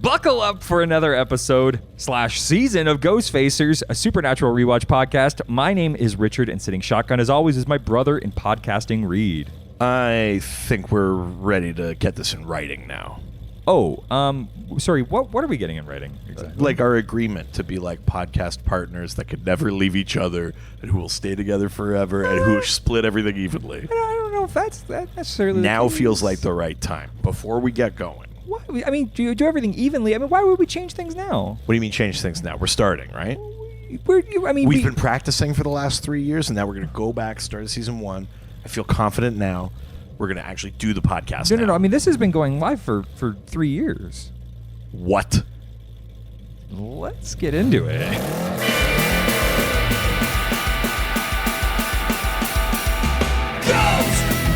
Buckle up for another episode / season of Ghostfacers, a supernatural rewatch podcast. My name is Richard, and sitting shotgun, as always, is my brother in podcasting, Reed. I think we're ready to get this in writing now. Oh, sorry, what are we getting in writing exactly? Like our agreement to be like podcast partners that could never leave each other and who will stay together forever and who split everything evenly. I don't know if that's necessarily Now the case. feels like the right time before we get going. What? I mean, do you do everything evenly? I mean, why would we change things now? What do you mean change things now? We're starting, right? We've been practicing for the last 3 years, and now we're going to go back, start season 1. I feel confident now. We're going to actually do the podcast now. No. I mean, this has been going live for 3 years. What? Let's get into it.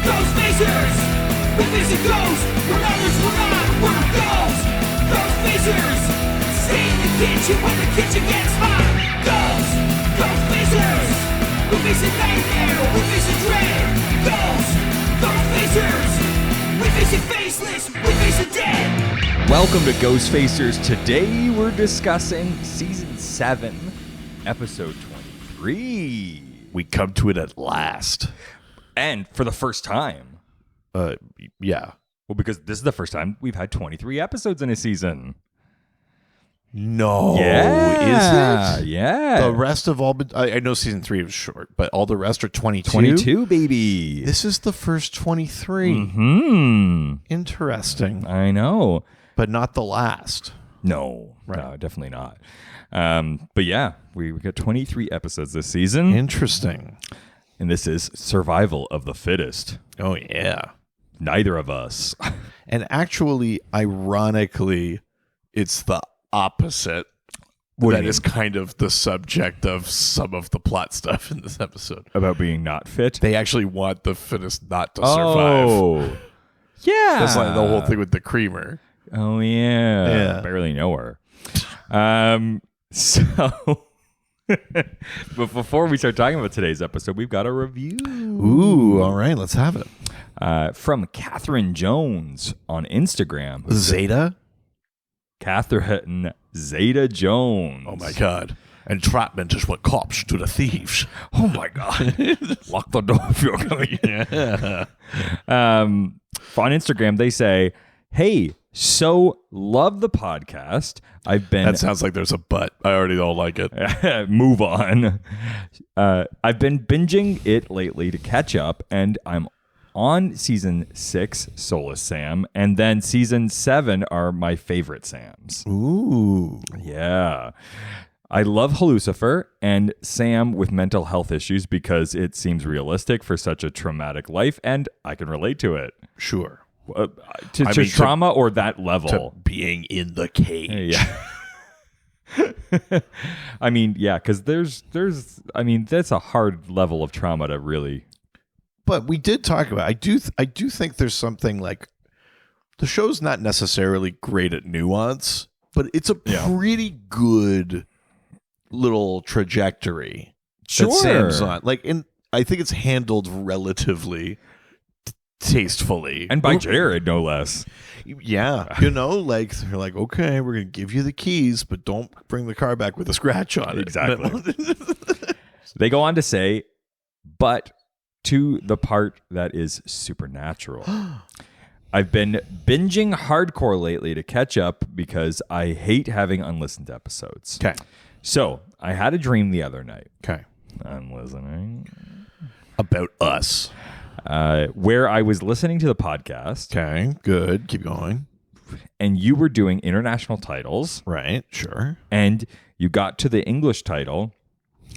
Ghostfacers! We're facing ghosts! We're others, we're not! We're ghosts! Ghostfacers! Stay in the kitchen when the kitchen gets hot! Ghosts! Ghostfacers! We're facing nightmare! We're facing dread! Ghosts! Ghostfacers! We're facing faceless! We're facing dead! Welcome to Ghostfacers. Today we're discussing Season 7, Episode 23. We come to it at last. And for the first time. Yeah. Well, because this is the first time we've had 23 episodes in a season. No. Yeah. Is it? Yeah. The rest of all, I know season 3 was short, but all the rest are 22? 22, baby. This is the first 23. Mm-hmm. Interesting. I know. But not the last. No. Right. No, definitely not. But yeah, we got 23 episodes this season. Interesting. And this is Survival of the Fittest. Oh, yeah. Neither of us. And actually, ironically, it's the opposite. What do That you is mean? kind of the subject of some of the plot stuff in this episode. About being not fit? They actually want the fittest not to survive. Oh. Yeah. That's like the whole thing with the creamer. Oh, yeah. Yeah. Barely know her. So... But before we start talking about today's episode, we've got a review. Ooh, all right, let's have it. From Catherine Jones on Instagram. Zeta? Catherine Zeta Jones. Oh, my God. Entrapment is what cops do to thieves. Oh, my God. Lock the door if you're coming. Yeah. On Instagram, they say, hey, so love the podcast. I've been... That sounds like there's a but. I already don't like it. Move on. I've been binging it lately to catch up, and I'm on season 6, Soulless Sam, and then season 7 are my favorite Sams. Ooh. Yeah. I love Lucifer and Sam with mental health issues because it seems realistic for such a traumatic life, and I can relate to it. Sure. To trauma or that level. To being in the cage. Yeah. I mean, yeah, because that's a hard level of trauma to really. But we did talk about it. I do think there's something like the show's not necessarily great at nuance, but it's a pretty good little trajectory that Sam's on. Like, and I think it's handled relatively tastefully, And by Jared, no less. Yeah, like they're like, okay, we're gonna give you the keys, but don't bring the car back with a scratch on it. Exactly. They go on to say, but to the part that is supernatural. I've been binging hardcore lately to catch up because I hate having unlistened episodes. Okay. So I had a dream the other night. Okay. I'm listening. About us. Where I was listening to the podcast. Okay, good. Keep going. And you were doing international titles. Right, sure. And you got to the English title,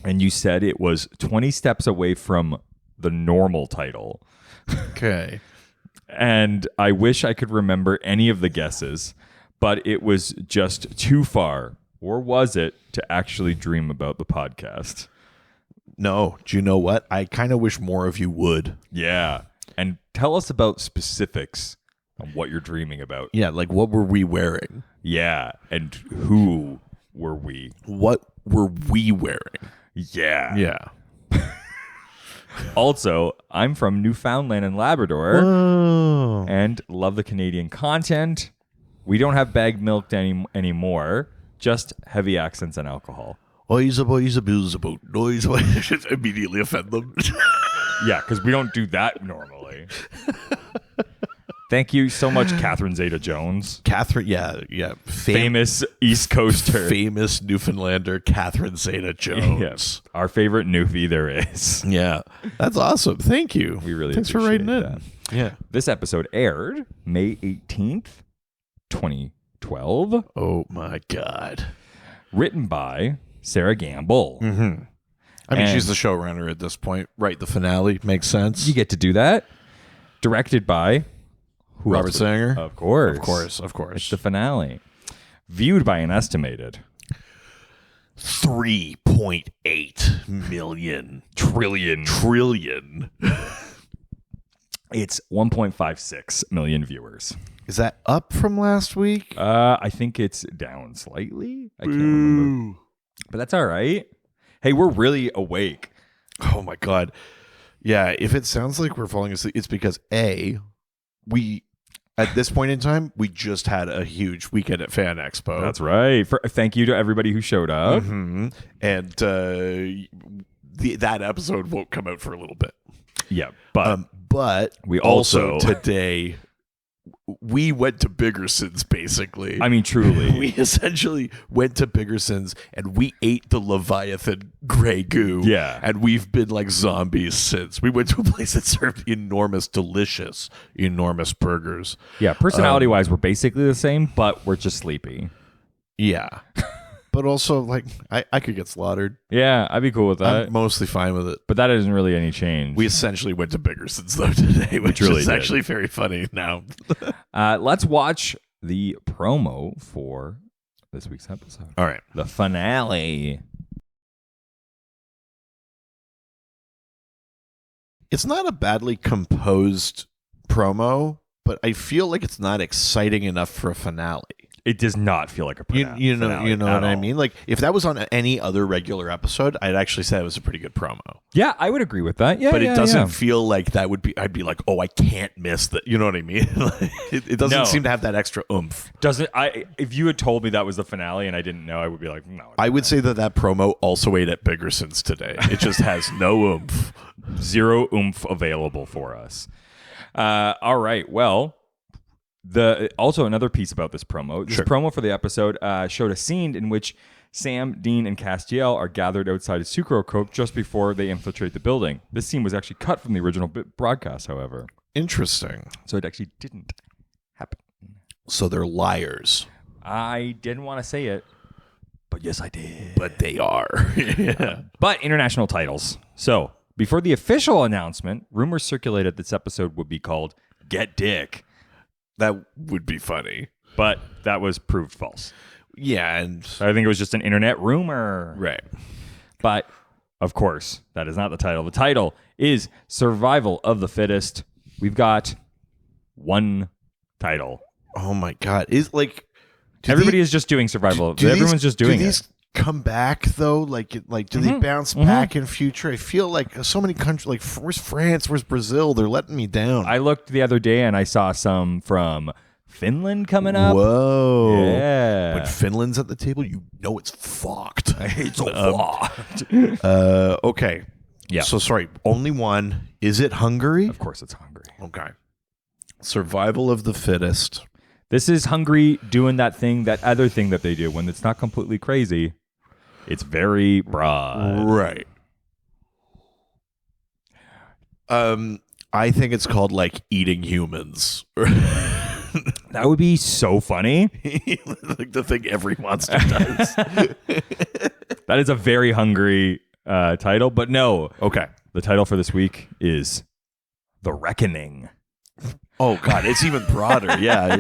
and you said it was 20 steps away from the normal title. Okay. And I wish I could remember any of the guesses, but it was just too far. Or was it to actually dream about the podcast? No, do you know what? I kind of wish more of you would. Yeah. And tell us about specifics on what you're dreaming about. Yeah, like what were we wearing? Yeah. And who were we? What were we wearing? Yeah. Yeah. Also, I'm from Newfoundland and Labrador Whoa. and love the Canadian content, We don't have bagged milk anymore. Just heavy accents and alcohol. Boys, bills about noise. Just immediately offend them. Yeah, because we don't do that normally. Thank you so much, Catherine Zeta-Jones. Catherine, yeah. Famous East Coaster. Famous Newfoundlander Catherine Zeta-Jones. Yes, our favorite Newfie there is. Yeah, that's awesome. Thank you. We really Thanks for writing in. that. Yeah. This episode aired May 18th, 2012. Oh, my God. Written by Sarah Gamble. Mm-hmm. I mean, And she's the showrunner at this point. Right, the finale makes sense. You get to do that. Directed by who Robert else? Sanger? Of course. Of course. It's the finale. Viewed by an estimated 3.8 million trillion. It's 1.56 million viewers. Is that up from last week? I think it's down slightly. I can't remember. But that's all right. Hey, we're really awake. Oh my God. Yeah, if it sounds like we're falling asleep, it's because we at this point in time, we just had a huge weekend at Fan Expo. That's right. Thank you to everybody who showed up. Mm-hmm. And that episode won't come out for a little bit. Yeah, but we also also today we went to Biggerson's, basically. I mean, truly. We essentially went to Biggerson's and we ate the Leviathan gray goo. Yeah. And we've been like zombies since. We went to a place that served enormous burgers. Yeah, personality-wise, we're basically the same, but we're just sleepy. Yeah. But also, like, I could get slaughtered. Yeah, I'd be cool with that. I'm mostly fine with it. But that isn't really any change. We essentially went to Biggerson's, though, today, which really is did. actually very funny now. Let's watch the promo for this week's episode. All right. The finale. It's not a badly composed promo, but I feel like it's not exciting enough for a finale. It does not feel like a finale. You know what I all. mean? Like, if that was on any other regular episode, I'd actually say it was a pretty good promo. Yeah, I would agree with that. Yeah, But yeah, it doesn't yeah. feel like that would be. I'd be like, oh, I can't miss that. You know what I mean? Like, it doesn't No. seem to have that extra oomph. Doesn't I? If you had told me that was the finale and I didn't know, I would be like, no. I would say that promo also ate at Biggerson's today. It just has no oomph. Zero oomph available for us. All right. Well, also another piece about this promo. This promo for the episode showed a scene in which Sam, Dean, and Castiel are gathered outside a Sucro Coke just before they infiltrate the building. This scene was actually cut from the original broadcast, however. Interesting. So it actually didn't happen. So they're liars. I didn't want to say it, but yes, I did. But they are. Yeah. But international titles. So before the official announcement, rumors circulated this episode would be called Get Dick. That would be funny. But that was proved false. Yeah, and I think it was just an internet rumor. right. But, of course, that is not the title. The title is Survival of the Fittest. We've got one title. Oh my God! Is like Everybody is just doing survival. Everyone's just doing do it. these come back though? Like do they bounce back in future? I feel like so many countries, like where's France, where's Brazil? They're letting me down. I looked the other day and I saw some from Finland coming up. Whoa! Yeah. When Finland's at the table, you know it's fucked. It's so fucked. Okay. Yeah. So sorry. Only one. Is it Hungary? Of course it's Hungary. Okay. Survival of the fittest. This is Hungary doing that other thing that they do when it's not completely crazy. It's very broad. Right. I think it's called like eating humans. That would be so funny. Like the thing every monster does. That is a very Hungry title, but no. Okay. The title for this week is The Reckoning. Oh God, it's even broader. Yeah.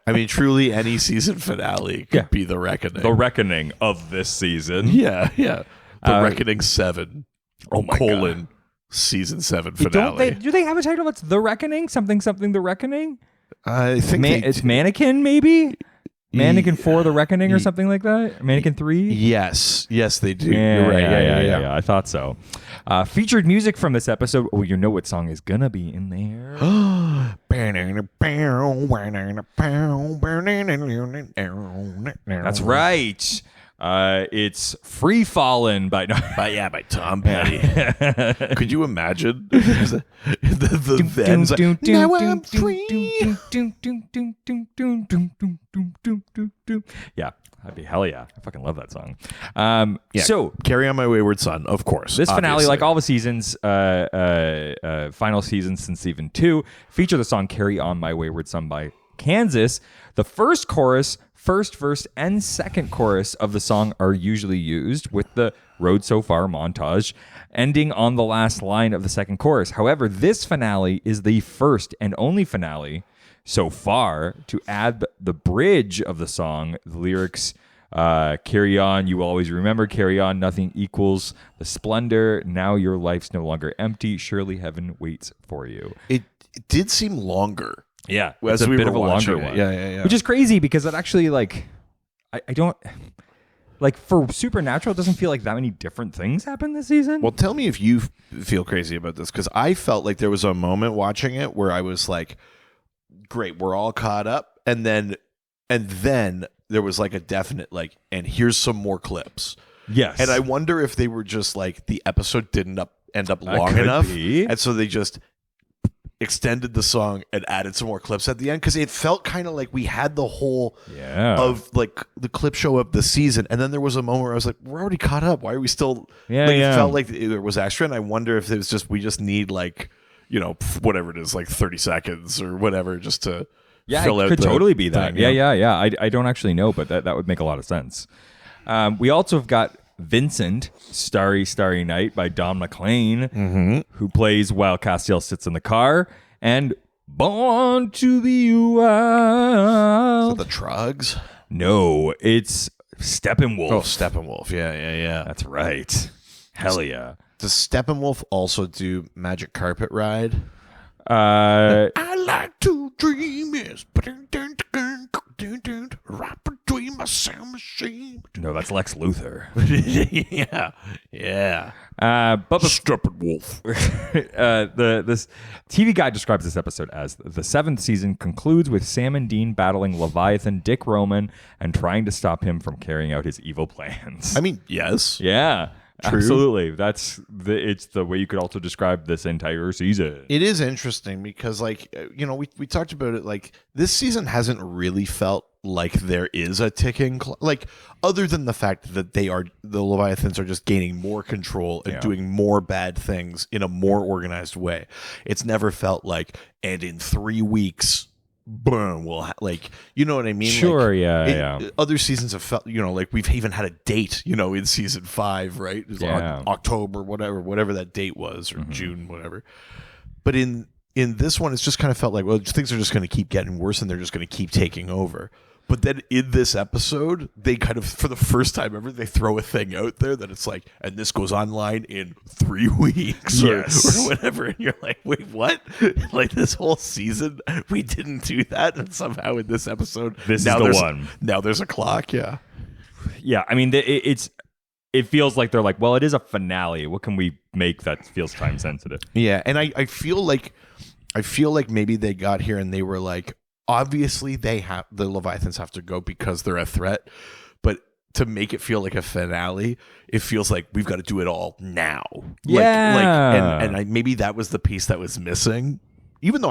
I mean, truly, any season finale could be the reckoning. The Reckoning of this season. Yeah. The Reckoning 7. Oh my God. Season 7 finale. Do they have a title that's The Reckoning? Something The Reckoning? I think it's Mannequin, maybe? Mannequin 4 The Reckoning or something like that? Mannequin 3? Yes, they do. Yeah, You're right. Yeah. I thought so. Featured music from this episode. Oh, you know what song is gonna be in there? That's right. It's Free Fallin' by by Tom Petty. Could you imagine the Vans? Now I'm free. Yeah, that'd be hell yeah. I fucking love that song. Yeah, So Carry On My Wayward Son, of course. this finale, obviously. like all the seasons, final seasons since season 2, feature the song Carry On My Wayward Son by Kansas. The first chorus, first verse, and second chorus of the song are usually used, with the Road So Far montage ending on the last line of the second chorus. However, this finale is the first and only finale so far to add the bridge of the song, the lyrics, carry on, you will always remember, carry on, nothing equals the splendor, now your life's no longer empty, surely heaven waits for you. It did seem longer. Yeah, As it's a we bit were of a longer watching it. one. Yeah. Which is crazy because it actually, like, I don't, like, for Supernatural, it doesn't feel like that many different things happen this season. Well, tell me if you feel crazy about this, because I felt like there was a moment watching it where I was like, great, we're all caught up, and then there was like a definite like, and here's some more clips. Yes. And I wonder if they were just like, the episode didn't end up long could enough, be. and so they just extended the song and added some more clips at the end, because it felt kind of like we had the whole of like the clip show of the season, and then there was a moment where I was like, we're already caught up, why are we still like, it felt like there was extra, and I wonder if it was just, we just need like, you know, whatever it is, like 30 seconds or whatever, just to fill it out could the totally be that. thing, Yeah. I don't actually know, but that would make a lot of sense. We also have got Vincent, Starry, Starry Night by Don McLean, who plays while Castiel sits in the car, and Born to Be Wild. the Trugs. No, it's Steppenwolf. Oh, Steppenwolf. Yeah. That's right. Hell yeah. Does Steppenwolf also do Magic Carpet Ride? Uh, I like to dream is right between my sound machine. no, that's Lex Luthor. yeah. But Steppenwolf. this TV guide describes this episode as the 7th season concludes with Sam and Dean battling Leviathan Dick Roman and trying to stop him from carrying out his evil plans. I mean, yes. Yeah, True. absolutely. It's the way you could also describe this entire season. It is interesting because, like, you know, we talked about it. Like, this season hasn't really felt like there is a ticking like, other than the fact that the Leviathans are just gaining more control and doing more bad things in a more organized way. It's never felt like, and in 3 weeks, boom, like, you know what I mean? Sure, like, other seasons have felt, you know, like we've even had a date, you know, in season 5, right? It was October, whatever that date was, or June, whatever. But in this one, it's just kind of felt like, well, things are just going to keep getting worse and they're just going to keep taking over. But then in this episode, they kind of, for the first time ever, they throw a thing out there that it's like, and this goes online in 3 weeks or whatever. And you're like, wait, what? Like, this whole season, we didn't do that. And somehow in this episode, This is the one. Now there's a clock. Yeah. Yeah, I mean, it feels like they're like, well, it is a finale. What can we make that feels time sensitive? Yeah. And I feel like maybe they got here and they were like, obviously the Leviathans have to go because they're a threat, but to make it feel like a finale, it feels like we've got to do it all now. Maybe that was the piece that was missing, even though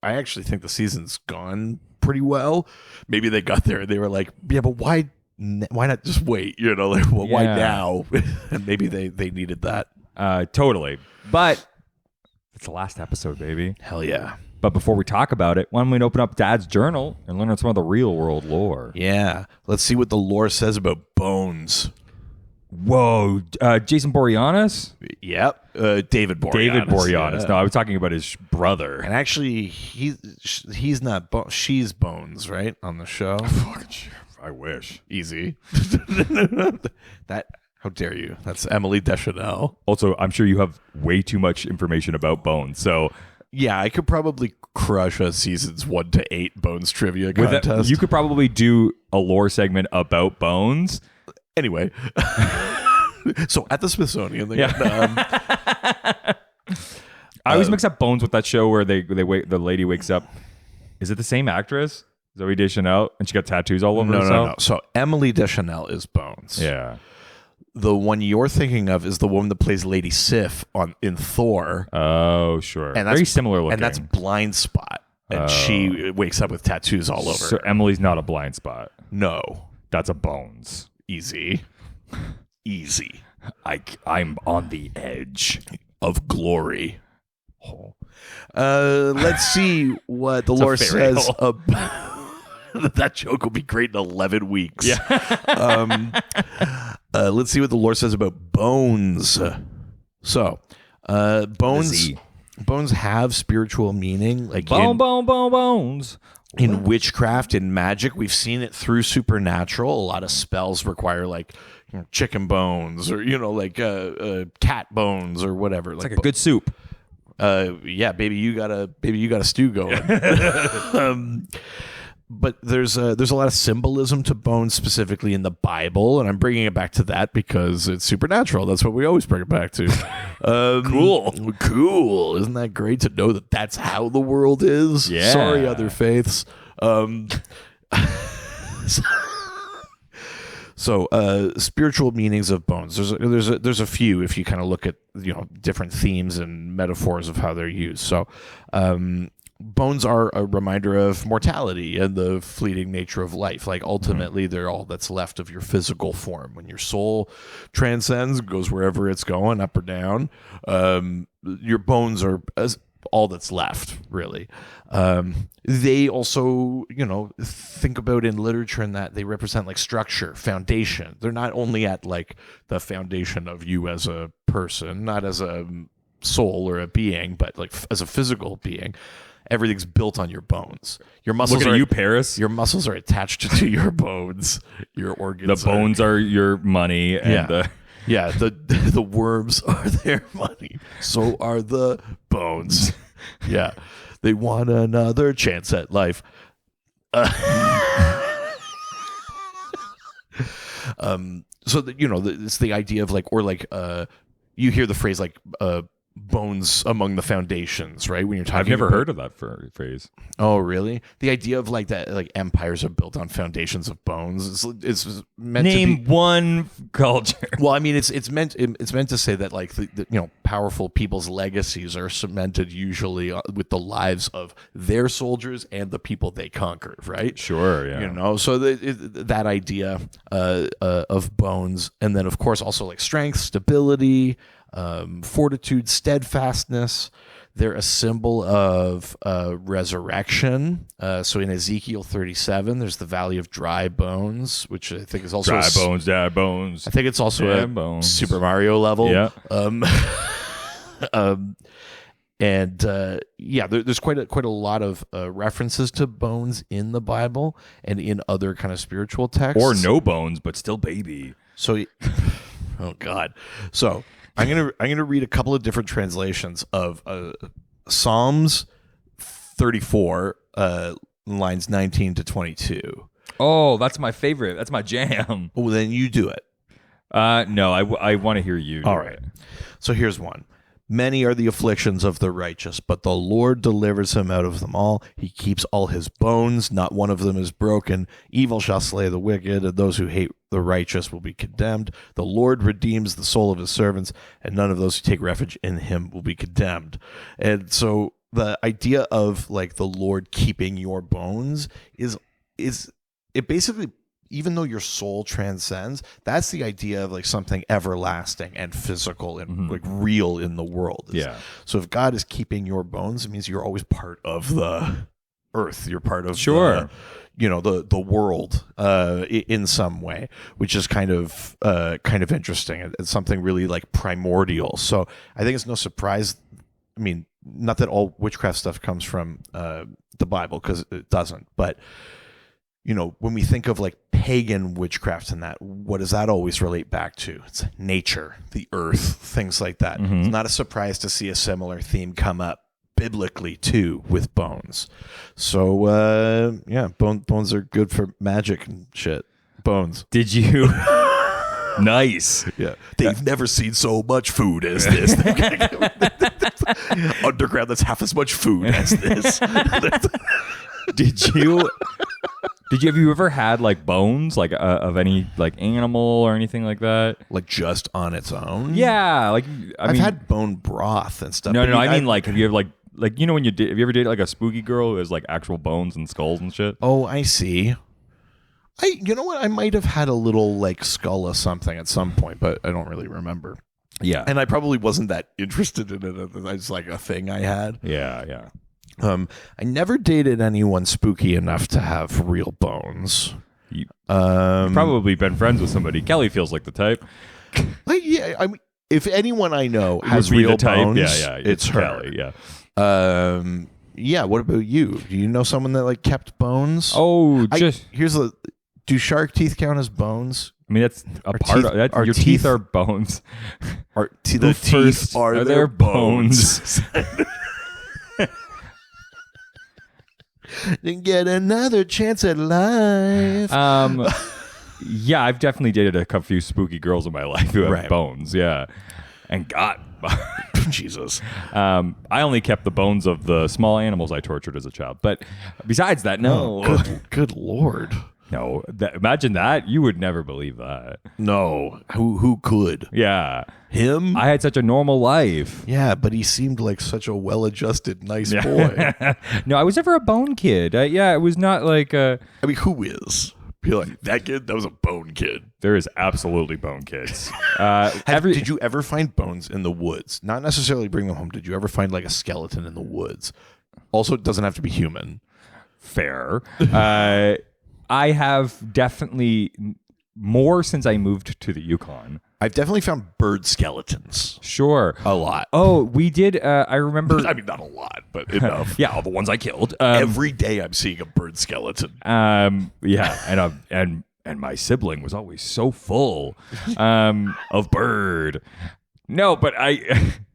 I actually think the season's gone pretty well. Maybe they got there and they were like, yeah, but why not just wait, you know, like, well, why now? And maybe they needed that. Totally. But it's the last episode, baby. Hell yeah. But before we talk about it, why don't we open up Dad's journal and learn some of the real world lore? Yeah. Let's see what the lore says about Bones. Whoa. Jason Boreanaz? Yep. David Boreanaz. David Boreanaz. Yeah. No, I was talking about his brother. And actually, he's not she's Bones, right? On the show. Fucking shit. I wish. Easy. How dare you? That's Emily Deschanel. Also, I'm sure you have way too much information about Bones. So yeah, I could probably crush a seasons 1 to 8 Bones trivia contest. You could probably do a lore segment about Bones. Anyway, so at the Smithsonian, they I always mix up Bones with that show where the lady wakes up. Is it the same actress? Zoe Deschanel, and she got tattoos all over herself? No. So Emily Deschanel is Bones. Yeah. The one you're thinking of is the woman that plays Lady Sif in Thor. Oh, sure. And that's very similar looking. And that's Blind Spot. And she wakes up with tattoos all over So her. Emily's not a blind spot. No. That's a Bones. Easy. I'm on the edge of glory. Oh. Let's see what the Lord fairy says tale. about... That joke will be great in 11 weeks. Yeah. Let's see what the Lord says about bones. So, bones have spiritual meaning. Like bones. In witchcraft and magic, we've seen it through supernatural. A lot of spells require like chicken bones or cat bones or whatever. It's like a good soup. Yeah, baby, you got a stew going. But there's a lot of symbolism to bones, specifically in the Bible, and I'm bringing it back to that because it's supernatural. That's what we always bring it back to. Cool. Isn't that great to know that that's how the world is? Yeah. Sorry, other faiths. So, spiritual meanings of bones. There's a few if you kind of look at different themes and metaphors of how they're used. So, bones are a reminder of mortality and the fleeting nature of life. Like ultimately, they're all that's left of your physical form. When your soul transcends, goes wherever it's going, up or down, your bones are all that's left, really. They also, think about in literature in that they represent like structure, foundation. They're not only at like the foundation of you as a person, not as a soul or a being, but like as a physical being. Everything's built on your bones. Your muscles Look at you, Paris. Your muscles are attached to your bones. Your organs. The bones are your money, and the worms are their money. So are the bones. Yeah, they want another chance at life. It's the idea of you hear the phrase bones among the foundations, right? When you're talking, I've never heard of that phrase. Oh, really? The idea of empires are built on foundations of bones. It's meant Name to be one culture. Well, I mean, it's meant to say that the powerful people's legacies are cemented usually with the lives of their soldiers and the people they conquered, right? Sure, yeah. So that idea of bones, and then of course also like strength, stability, fortitude, steadfastness. They're a symbol of resurrection. So in Ezekiel 37, there's the Valley of Dry Dry bones. I think it's also a Super Mario level. Yeah. There's quite a lot of references to bones in the Bible and in other kind of spiritual texts. Or no bones, but still baby. So, oh God. So I'm gonna read a couple of different translations of Psalms 34, lines 19 to 22. Oh, that's my favorite. That's my jam. Well, then you do it. No, I want to hear you. All right. So here's one. Many are the afflictions of the righteous, but the Lord delivers him out of them all. He keeps all his bones. Not one of them is broken. Evil shall slay the wicked, and those who hate the righteous will be condemned. The Lord redeems the soul of his servants, and none of those who take refuge in him will be condemned. And so the idea of the Lord keeping your bones is it basically, even though your soul transcends, that's the idea of something everlasting and physical and real in the world. Yeah. So if God is keeping your bones, it means you're always part of the earth. You're part of the world in some way, which is kind of interesting. It's something really primordial. So I think it's no surprise. I mean, not that all witchcraft stuff comes from the Bible, because it doesn't, but when we think of pagan witchcraft and that, what does that always relate back to? It's nature, the earth, things like that. It's not a surprise to see a similar theme come up biblically too with bones. So bones are good for magic and shit. Bones. Did you Nice. Yeah, they've never seen so much food as this. Underground, that's half as much food as this. Have you ever had like bones, like of any like animal or anything like that? Like just on its own? Yeah, like I've had bone broth and stuff. No, I mean like, have you ever like you know when have you ever dated like a spooky girl who has like actual bones and skulls and shit? Oh, I see. You know what? I might have had a little like skull or something at some point, but I don't really remember. Yeah, and I probably wasn't that interested in it. It's like a thing I had. Yeah. I never dated anyone spooky enough to have real bones. You've probably been friends with somebody. Kelly feels like the type. Yeah, I mean, if anyone I know has real bones, it's her. Kelly, yeah. Yeah. What about you? Do you know someone that like kept bones? Oh, do shark teeth count as bones? I mean, that's a part of that. Your teeth are bones. The teeth are their bones. Didn't get another chance at life. Yeah, I've definitely dated a few spooky girls in my life who have bones. Yeah, and got Jesus. I only kept the bones of the small animals I tortured as a child. But besides that, no. Oh, good Lord. No, imagine that. You would never believe that. No. Who could? Yeah. Him? I had such a normal life. Yeah, but he seemed like such a well-adjusted, nice boy. No, I was never a bone kid. Yeah, it was not like... I mean, who is? Be like, that kid? That was a bone kid. There is absolutely bone kids. Did you ever find bones in the woods? Not necessarily bring them home. Did you ever find like a skeleton in the woods? Also, it doesn't have to be human. Fair. I have definitely more since I moved to the Yukon. I've definitely found bird skeletons. Sure. A lot. Oh, we did. I remember. I mean, not a lot, but enough. Yeah, all the ones I killed. Every day I'm seeing a bird skeleton. Yeah, and my sibling was always so full of bird. No, but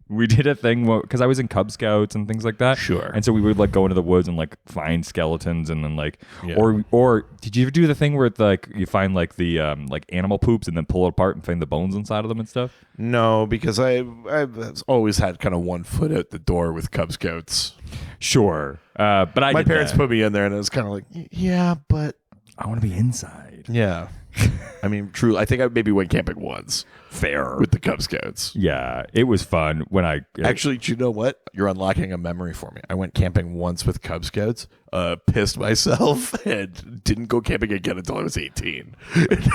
we did a thing because I was in Cub Scouts and things like that. Sure. And so we would like go into the woods and like find skeletons and then like, or did you ever do the thing where like you find like the like animal poops and then pull it apart and find the bones inside of them and stuff? No, because I've always had kind of one foot out the door with Cub Scouts. Sure. But my parents put me in there and it was kind of like, yeah, but I want to be inside. Yeah. I mean, true. I think I maybe went camping once. Fair. With the Cub Scouts. Yeah, it was fun when I... Actually, do you know what? You're unlocking a memory for me. I went camping once with Cub Scouts, pissed myself, and didn't go camping again until I was 18.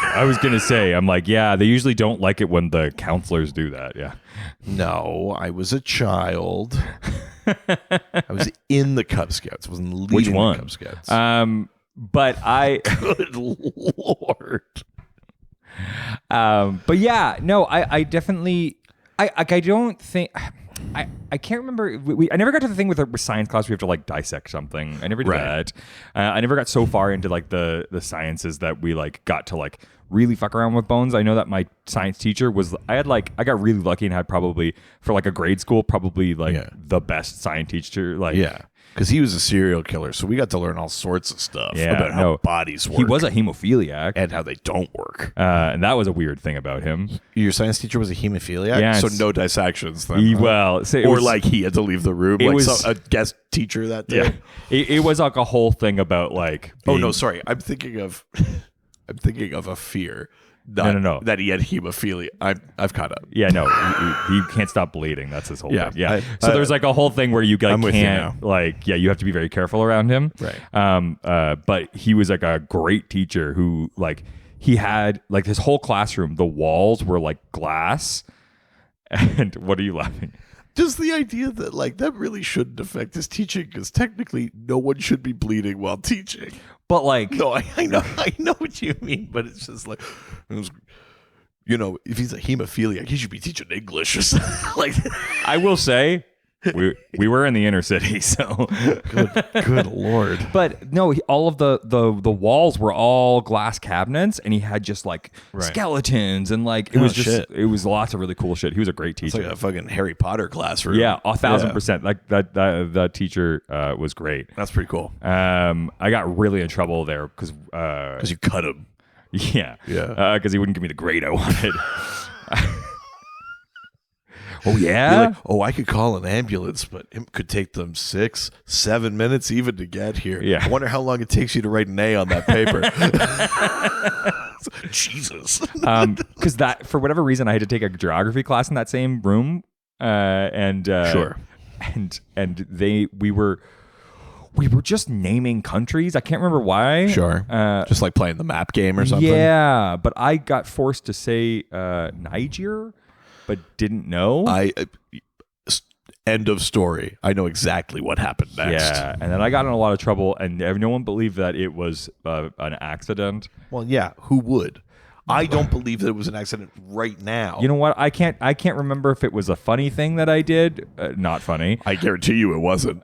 I was going to say, I'm like, yeah, they usually don't like it when the counselors do that, yeah. No, I was a child. I was in the Cub Scouts. I wasn't leading Which one? The Cub Scouts. But I... Good Lord. But yeah, no, I definitely, I don't think, I can't remember. I never got to the thing with science class where we have to like dissect something. I never did that. I never got so far into like the sciences that we like got to like really fuck around with bones. I know that my science teacher I got really lucky and had probably for like a grade school, probably like the best science teacher. Like, because he was a serial killer, so we got to learn all sorts of stuff about how bodies work. He was a hemophiliac. And how they don't work. And that was a weird thing about him. Your science teacher was a hemophiliac? Yeah, so no dissections then. Like he had to leave the room. Like a guest teacher that day. Yeah. It was like a whole thing about like... Oh, no, sorry. I'm thinking of a fear. No. That he had hemophilia. I've caught up. Yeah, no, he can't stop bleeding. That's his whole thing. Yeah. So there's like a whole thing where you like you have to be very careful around him. Right. But he was like a great teacher who like he had like his whole classroom. The walls were like glass. And what are you laughing? Just the idea that like that really shouldn't affect his teaching because technically no one should be bleeding while teaching. But like, no, I know what you mean, but it's just like, you know, if he's a hemophiliac, he should be teaching English or something. Like, I will say, we were in the inner city, so good Lord. But no, all of the walls were all glass cabinets, and he had just like skeletons and like it was lots of really cool shit. He was a great teacher. It's like a fucking Harry Potter classroom. Yeah, 1,000%. Like that teacher was great. That's pretty cool. I got really in trouble there because you cut him. Yeah. Yeah. Because he wouldn't give me the grade I wanted. Oh, You're yeah? like, oh, I could call an ambulance, but it could take them 6-7 minutes even to get here. Yeah. I wonder how long it takes you to write an A on that paper. Jesus. Because that, for whatever reason, I had to take a geography class in that same room. Sure. And we were just naming countries. I can't remember why. Sure. Just like playing the map game or something. Yeah, but I got forced to say Niger, but didn't know. End of story. I know exactly what happened next. Yeah, and then I got in a lot of trouble, and no one believed that it was an accident. Well, yeah, who would? I don't believe that it was an accident right now. You know what? I can't remember if it was a funny thing that I did. Not funny. I guarantee you it wasn't.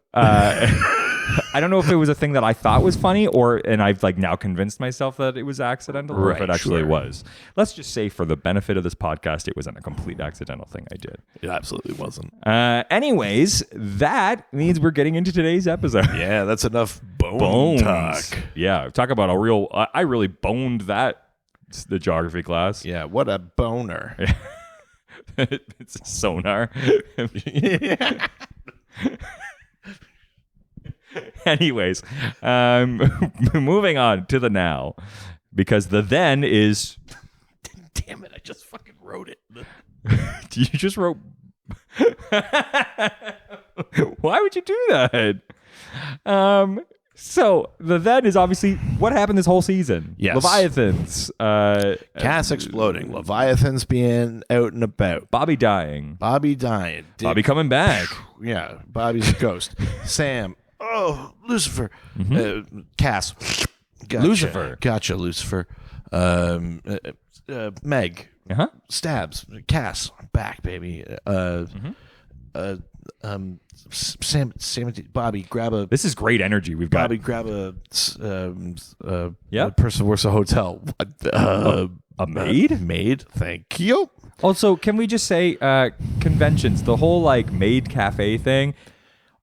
I don't know if it was a thing that I thought was funny, and I've like now convinced myself that it was accidental, or if Right, it actually sure. was. Let's just say, for the benefit of this podcast, it wasn't a complete accidental thing I did. It absolutely wasn't. Anyways, that means we're getting into today's episode. Yeah, that's enough bone Bones. talk. Yeah, talk about a real. I really boned the geography class. Yeah, what a boner. It's a sonar. Anyways, moving on to the now, because the then is. Damn it, I just fucking wrote it. You just wrote. Why would you do that? So the then is obviously what happened this whole season. Yes. Leviathans. Cass exploding. Leviathans being out and about. Bobby dying. Bobby dying. Bobby coming back. Yeah, Bobby's a ghost. Sam. Oh, Lucifer. Cass. Gotcha. Lucifer. Gotcha, Lucifer. Meg. Uh-huh. Stabs. Cass. Back, baby. Sam. Bobby, grab a. This is great energy we've got. Bobby, grab a. Yeah. Person who works a hotel. A maid? Maid. Thank you. Also, can we just say conventions? The whole like maid cafe thing.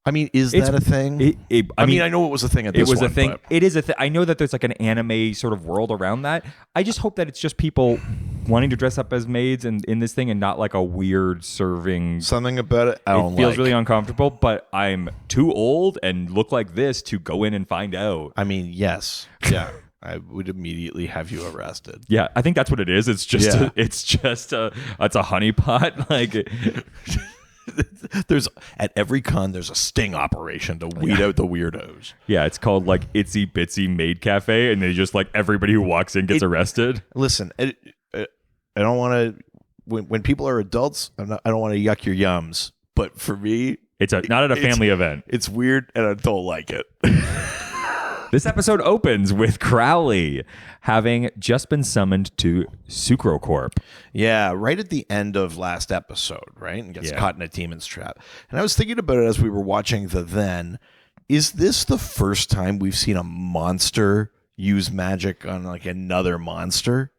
I mean, is that a thing? I mean, I know it was a thing at this It was one, a thing. but- It is a thing. I know that there's like an anime sort of world around that. I just hope that it's just people wanting to dress up as maids and in this thing, and not like a weird serving. Something about it I don't It feels like. really uncomfortable, but I'm too old and look like this to go in and find out. I mean, yes. Yeah. I would immediately have you arrested. Yeah, I think that's what it is. It's just Yeah. it's a honeypot. Like There's at every con there's a sting operation to weed out the weirdos. yeah, it's called like Itsy Bitsy Maid Cafe, and they just like everybody who walks in gets arrested. Listen, I don't want to when people are adults, I don't want to yuck your yums, but for me, It's not at a family event. it's weird and I don't like it. This episode opens with Crowley having just been summoned to Sucrocorp. Yeah, right at the end of last episode, right? And gets Yeah. caught in a demon's trap. And I was thinking about it as we were watching the then. Is this the first time we've seen a monster use magic on like another monster?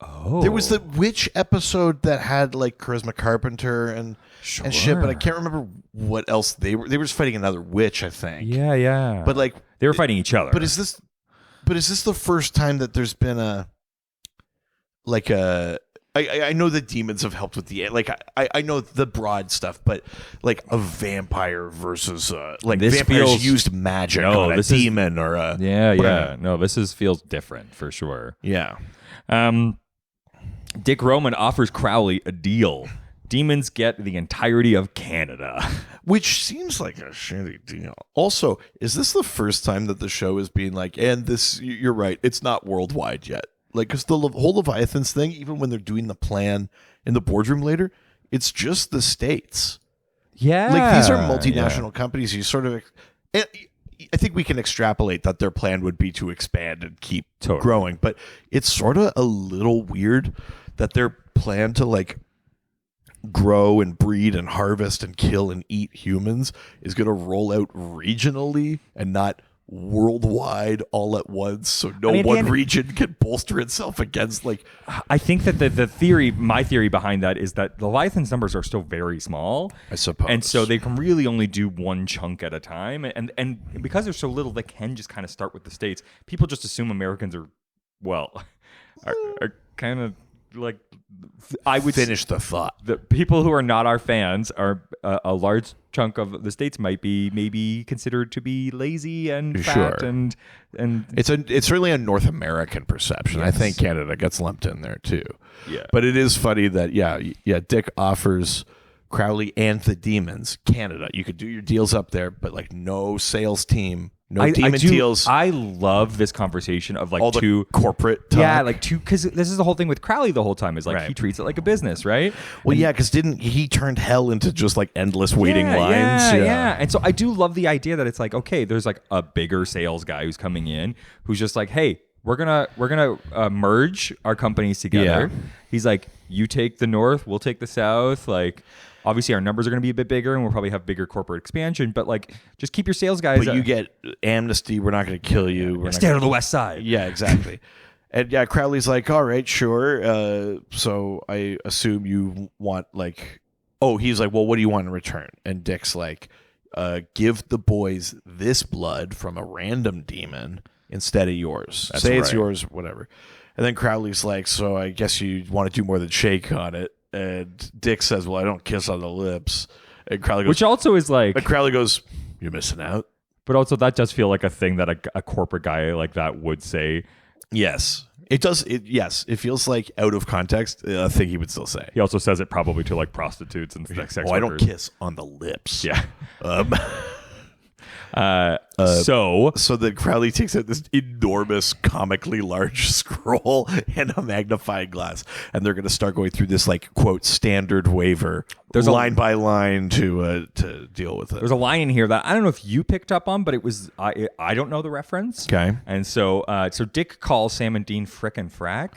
Oh, There was the witch episode that had like Charisma Carpenter and shit, but I can't remember what else they were. They were just fighting another witch, I think. Yeah. But like they were fighting each other. But is this the first time that there's been a I know the demons have helped with the like I know the broad stuff, but like a vampire versus like This vampires feels- used magic No, on a this is- demon or a Yeah. No, this feels different for sure. yeah. Dick Roman offers Crowley a deal. Demons get the entirety of Canada. Which seems like a shitty deal. Also, is this the first time that the show is being like, and this, you're right, it's not worldwide yet. Like, because the whole Leviathans thing, even when they're doing the plan in the boardroom later, it's just the States. Yeah. Like, these are multinational companies. You sort of, I think we can extrapolate that their plan would be to expand and keep Totally. growing. But it's sort of a little weird that their plan to, like, grow and breed and harvest and kill and eat humans is going to roll out regionally and not worldwide all at once, so one region can bolster itself against like I think that the theory, my theory behind that is that the Leviathan's numbers are still very small. I suppose. And so they can really only do one chunk at a time. And because there's so little, they can just kind of start with the States. People just assume Americans are are kind of like, I would Finish the thought. the people who are not our fans are a large chunk of the states might be maybe considered to be lazy and fat Sure. and It's really a North American perception. I Yes. think Canada gets lumped in there too. Yeah. But it is funny that Dick offers Crowley and the Demons Canada. You could do your deals up there, but like no sales team, no demon deals. I love this conversation of like all the two corporate talk. Yeah, like two, because this is the whole thing with Crowley the whole time is like Right. he treats it like a business, right? Well, yeah, because didn't he turned hell into just like endless waiting lines? Yeah. And so I do love the idea that it's like, okay, there's like a bigger sales guy who's coming in who's just like, hey, we're gonna merge our companies together. Yeah. He's like, you take the North, we'll take the South. Like, obviously our numbers are gonna be a bit bigger, and we'll probably have bigger corporate expansion. But like, just keep your sales guys. But you get amnesty. We're not going to kill you. We're not stay on the West Side. Yeah, exactly. And yeah, Crowley's like, all right, sure. So I assume you want like, oh, he's like, well, what do you want in return? And Dick's like, give the boys this blood from a random demon instead of yours. That's Say it's right. yours, whatever. And then Crowley's like, so I guess you want to do more than shake on it. And Dick says, well, I don't kiss on the lips. And Crowley goes, Which also is like, and Crowley goes, you're missing out. but also that does feel like a thing that a corporate guy like that would say. Yes. It does. Yes. It feels like out of context, a thing he would still say. He also says it probably to like prostitutes and sex Oh, I don't workers. kiss on the lips. Yeah. Um, so then Crowley takes out this enormous, comically large scroll and a magnifying glass, and they're going to start going through this like quote standard waiver, There's a- line by line to deal with it. There's a line in here that I don't know if you picked up on, but it was I don't know the reference. Okay. And so Dick calls Sam and Dean Frick and Frack.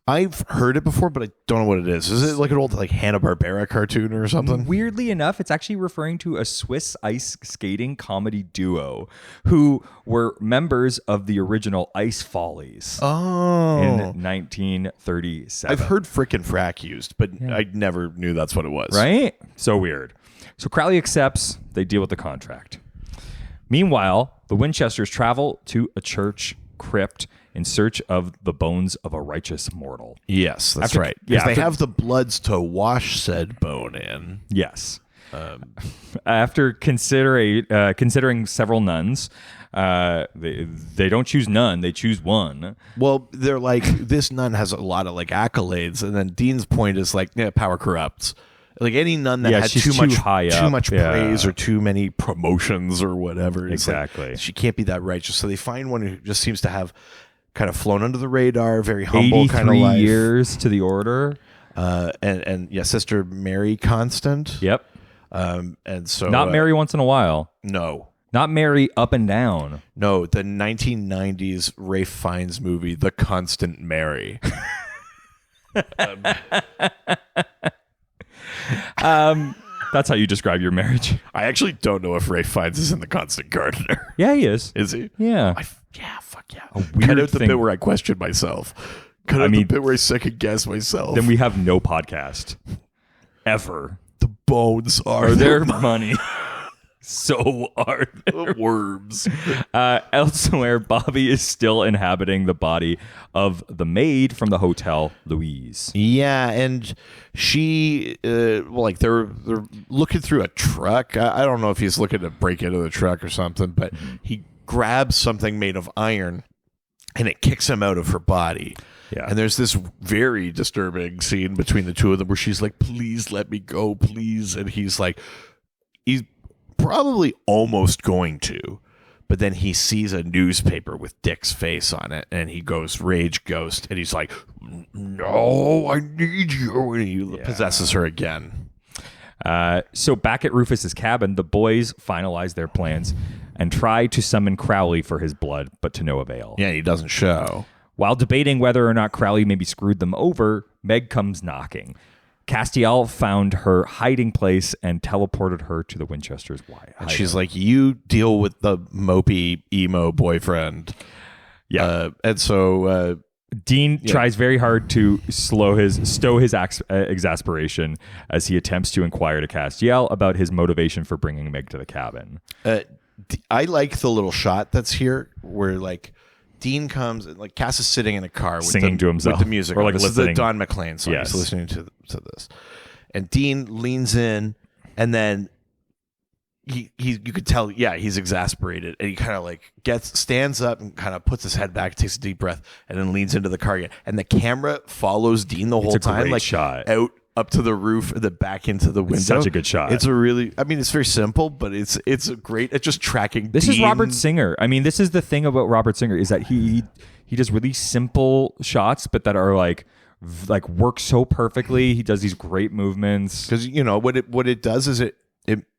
I've heard it before, but I don't know what it is. Is it like an old like Hanna-Barbera cartoon or something? Weirdly enough, it's actually referring to a Swiss ice skating comedy duo who were members of the original Ice Follies Oh. in 1937. I've heard Frick and Frack used, but I never knew that's what it was. Right? So weird. So Crowley accepts. They deal with the contract. Meanwhile, the Winchesters travel to a church crypt in search of the bones of a righteous mortal. Yes, that's After- right. yeah, Because they after- have the bloods to wash said bone in. Yes. After considering several nuns, they don't choose none. They choose one. Well, they're like, this nun has a lot of like accolades, and then Dean's point is like, yeah, power corrupts. Like any nun that Yeah, had she's too much high too up. much Yeah. praise or too many promotions or whatever. It's like, Exactly. she can't be that righteous. So they find one who just seems to have kind of flown under the radar, very humble kind of 83 life. years to the order. And yeah, Sister Mary Constant. Yep. And so Not Mary once in a while. No. Not Mary up and down. No, the 1990s Ralph Fiennes movie, The Constant Mary. That's how you describe your marriage. I actually don't know if Ralph Fiennes is in The Constant Gardener. Yeah, he is. Is he? Yeah. Yeah, fuck yeah. weird Cut out the thing. bit where I question myself. Cut out the mean, bit where I second guess myself. Then we have no podcast ever. the bones are Are there money? So are there. the worms. Elsewhere, Bobby is still inhabiting the body of the maid from the Hotel Louise. Yeah, and she, like they're looking through a truck. I don't know if he's looking to break into the truck or something, but he grabs something made of iron, and it kicks him out of her body. Yeah. And there's this very disturbing scene between the two of them where she's like, "Please let me go, please," and he's probably almost going to, but then he sees a newspaper with Dick's face on it, and he goes rage ghost, and he's like, "No, I need you," and he possesses her again. So back at Rufus's cabin, the boys finalize their plans and try to summon Crowley for his blood, but to no avail. Yeah, he doesn't show. While debating whether or not Crowley maybe screwed them over, Meg comes knocking. Castiel found her hiding place and teleported her to the Winchester's hideout. And she's like, "You deal with the mopey emo boyfriend." Yeah. And so Dean tries very hard to stow his exasperation as he attempts to inquire to Castiel about his motivation for bringing Meg to the cabin. I like the little shot that's here where like Dean comes and like Cass is sitting in a car with Singing to himself. with the music. Or like this is the listening. Don McLean song. Yes. He's listening to this, and Dean leans in, and then he you could tell, he's exasperated, and he kind of like stands up and kind of puts his head back, takes a deep breath, and then leans into the car again. And the camera follows Dean the whole time, great like shot. out up to the roof and then back into the window. Such a good shot. It's a really, I mean, it's very simple, but it's a great. It's just tracking. This Dean. is Robert Singer. I mean, this is the thing about Robert Singer is that he does really simple shots, but that are like work so perfectly. He does these great movements. Because what it does is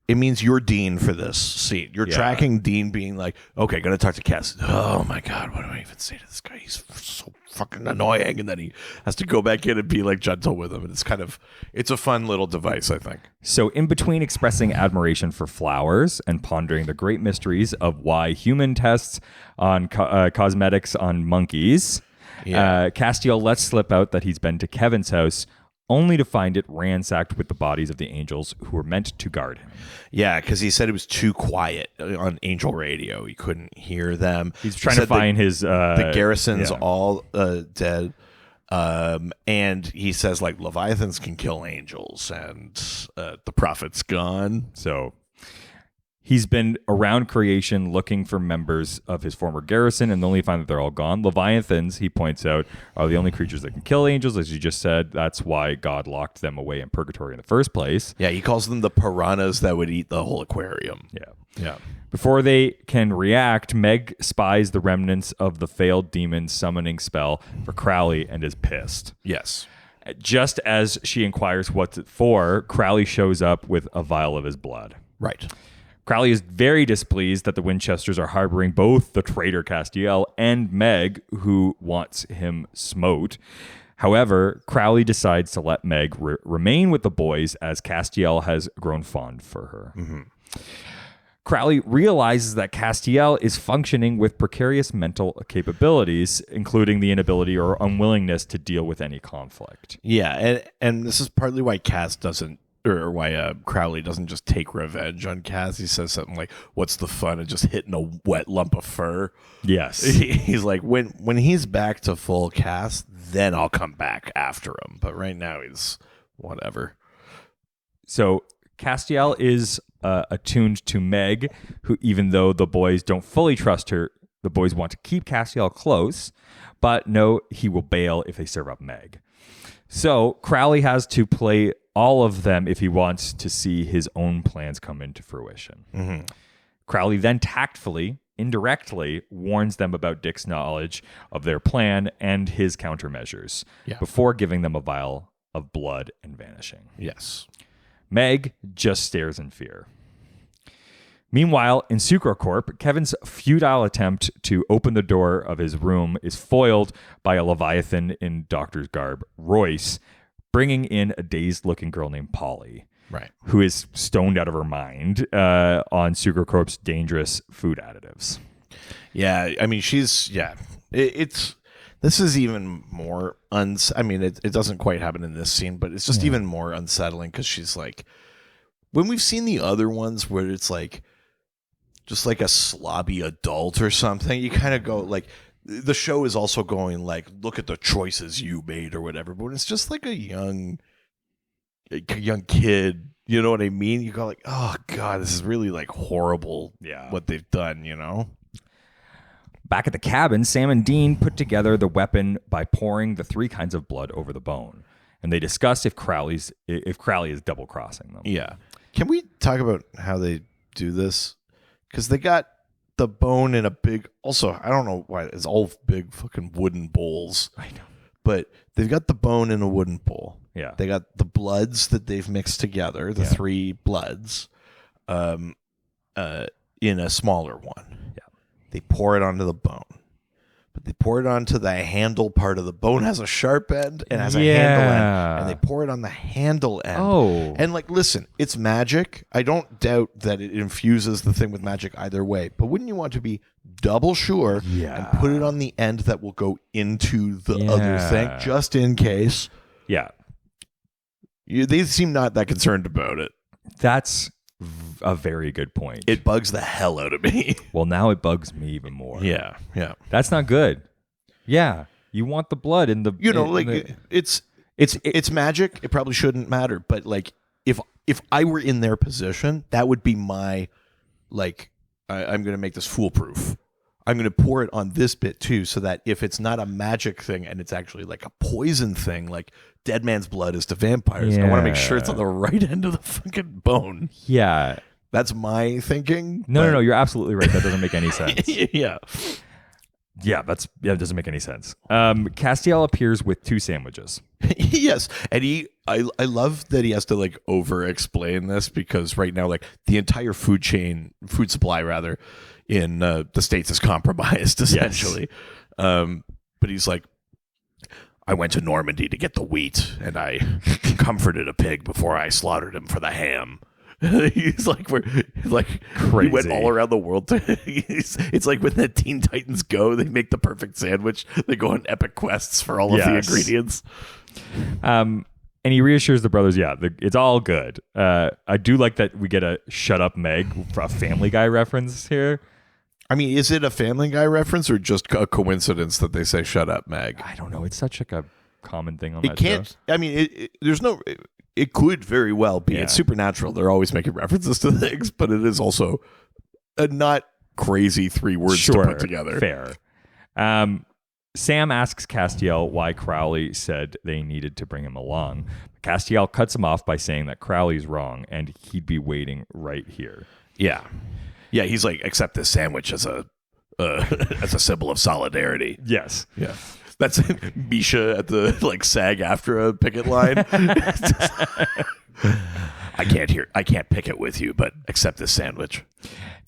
it means you're Dean for this scene. You're tracking Dean being like, okay, gonna talk to Cass. Oh my God, what do I even say to this guy? He's so fucking annoying. And then he has to go back in and be like gentle with him. And it's a fun little device, I think. So in between expressing admiration for flowers and pondering the great mysteries of why human tests on cosmetics on monkeys, Castiel lets slip out that he's been to Kevin's house, only to find it ransacked with the bodies of the angels who were meant to guard him. Yeah, because he said it was too quiet on Angel Radio. He couldn't hear them. He's trying to find the garrison's all dead. And he says, like, Leviathans can kill angels, and the prophet's gone. So he's been around creation looking for members of his former garrison and only find that they're all gone. Leviathans, he points out, are the only creatures that can kill angels, as you just said. That's why God locked them away in purgatory in the first place. Yeah, he calls them the piranhas that would eat the whole aquarium. Yeah. Before they can react, Meg spies the remnants of the failed demon summoning spell for Crowley and is pissed. Yes. Just as she inquires what's it for, Crowley shows up with a vial of his blood. Right. Crowley is very displeased that the Winchesters are harboring both the traitor Castiel and Meg, who wants him smote. However, Crowley decides to let Meg remain with the boys as Castiel has grown fond for her. Mm-hmm. Crowley realizes that Castiel is functioning with precarious mental capabilities, including the inability or unwillingness to deal with any conflict. Yeah, and this is partly why Cass doesn't, or why Crowley doesn't just take revenge on Cass. He says something like, "What's the fun of just hitting a wet lump of fur?" Yes. He's like, when he's back to full Cass, then I'll come back after him. But right now he's whatever. So Castiel is attuned to Meg, who, even though the boys don't fully trust her, the boys want to keep Castiel close, but know he will bail if they serve up Meg. So Crowley has to play all of them if he wants to see his own plans come into fruition. Mm-hmm. Crowley then tactfully, indirectly, warns them about Dick's knowledge of their plan and his countermeasures before giving them a vial of blood and vanishing. Yes. Meg just stares in fear. Meanwhile, in Sucrocorp, Kevin's futile attempt to open the door of his room is foiled by a Leviathan in doctor's garb, Royce, bringing in a dazed-looking girl named Polly, right, who is stoned out of her mind on Sucrocorp's dangerous food additives. Yeah, I mean, this is even more, it doesn't quite happen in this scene, but it's just even more unsettling because she's like, when we've seen the other ones where it's like, just like a slobby adult or something, you kind of go like, the show is also going like, look at the choices you made or whatever. But when it's just like a young kid, you know what I mean? You go like, oh God, this is really like horrible. Yeah, what they've done, you know? Back at the cabin, Sam and Dean put together the weapon by pouring the 3 kinds of blood over the bone. And they discuss if Crowley is double crossing them. Yeah. Can we talk about how they do this? Because they got the bone in a big, also, I don't know why, it's all big fucking wooden bowls. I know. But they've got the bone in a wooden bowl. Yeah. They got the bloods that they've mixed together, the 3 bloods, in a smaller one. Yeah. They pour it onto the bone. But they pour it onto the handle part of the bone. Has a sharp end and has a handle end. And they pour it on the handle end. Oh. And like, listen, it's magic. I don't doubt that it infuses the thing with magic either way. But wouldn't you want to be double sure and put it on the end that will go into the other thing just in case? Yeah. They seem not that concerned about it. That's a very good point. It bugs the hell out of me. Well, now it bugs me even more. Yeah. That's not good. Yeah, you want the blood in the. It's magic. It probably shouldn't matter, but like if I were in their position, that would be my like. I'm going to make this foolproof. I'm going to pour it on this bit too, so that if it's not a magic thing and it's actually like a poison thing, like dead man's blood is to vampires, I want to make sure it's on the right end of the fucking bone. Yeah. That's my thinking. No, you're absolutely right. That doesn't make any sense. Yeah. Yeah, it doesn't make any sense. Castiel appears with 2 sandwiches. Yes. And I love that he has to like over explain this, because right now, like the entire food supply rather, in the States is compromised essentially. Yes. But he's like, I went to Normandy to get the wheat, and I comforted a pig before I slaughtered him for the ham. He's like, crazy. He went all around the world. It's like when the Teen Titans Go, they make the perfect sandwich. They go on epic quests for all of the ingredients. And he reassures the brothers, it's all good. I do like that we get a "Shut Up, Meg" for a Family Guy reference here. I mean, is it a Family Guy reference or just a coincidence that they say "Shut Up, Meg"? I don't know. It's such like a common thing on it that can't. show. I mean, there's no. It could very well be. It's Supernatural. They're always making references to things, but it is also a not crazy 3 words to put together. Fair. Sam asks Castiel why Crowley said they needed to bring him along. Castiel cuts him off by saying that Crowley's wrong and he'd be waiting right here. Yeah. Yeah, he's like, accept this sandwich as a symbol of solidarity. Yes. Yeah. That's Misha at the like SAG after a picket line. I can't picket with you, but accept this sandwich.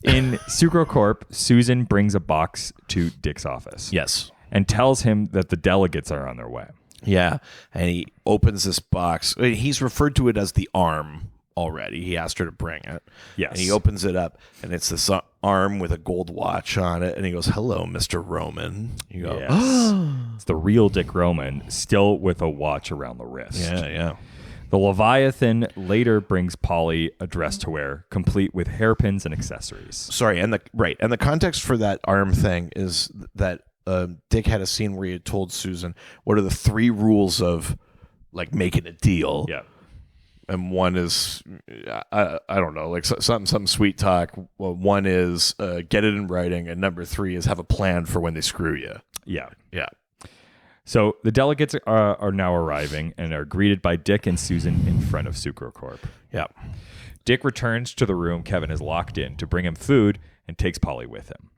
In Sucrocorp, Susan brings a box to Dick's office. Yes. And tells him that the delegates are on their way. Yeah. And he opens this box. He's referred to it as the arm already. He asked her to bring it. Yes. And he opens it up, and it's this arm with a gold watch on it. And he goes, "Hello, Mr. Roman." You go, yes. It's the real Dick Roman, still with a watch around the wrist. Yeah. The Leviathan later brings Polly a dress to wear, complete with hairpins and accessories. Sorry, and the context for that arm thing is that Dick had a scene where he had told Susan, what are the 3 rules of like making a deal? Yeah. And one is, I don't know, like some sweet talk. Well, one is get it in writing, and number 3 is have a plan for when they screw you. Yeah. Yeah. So the delegates are now arriving and are greeted by Dick and Susan in front of Sucrocorp. Yeah. Dick returns to the room Kevin is locked in to bring him food and takes Polly with him.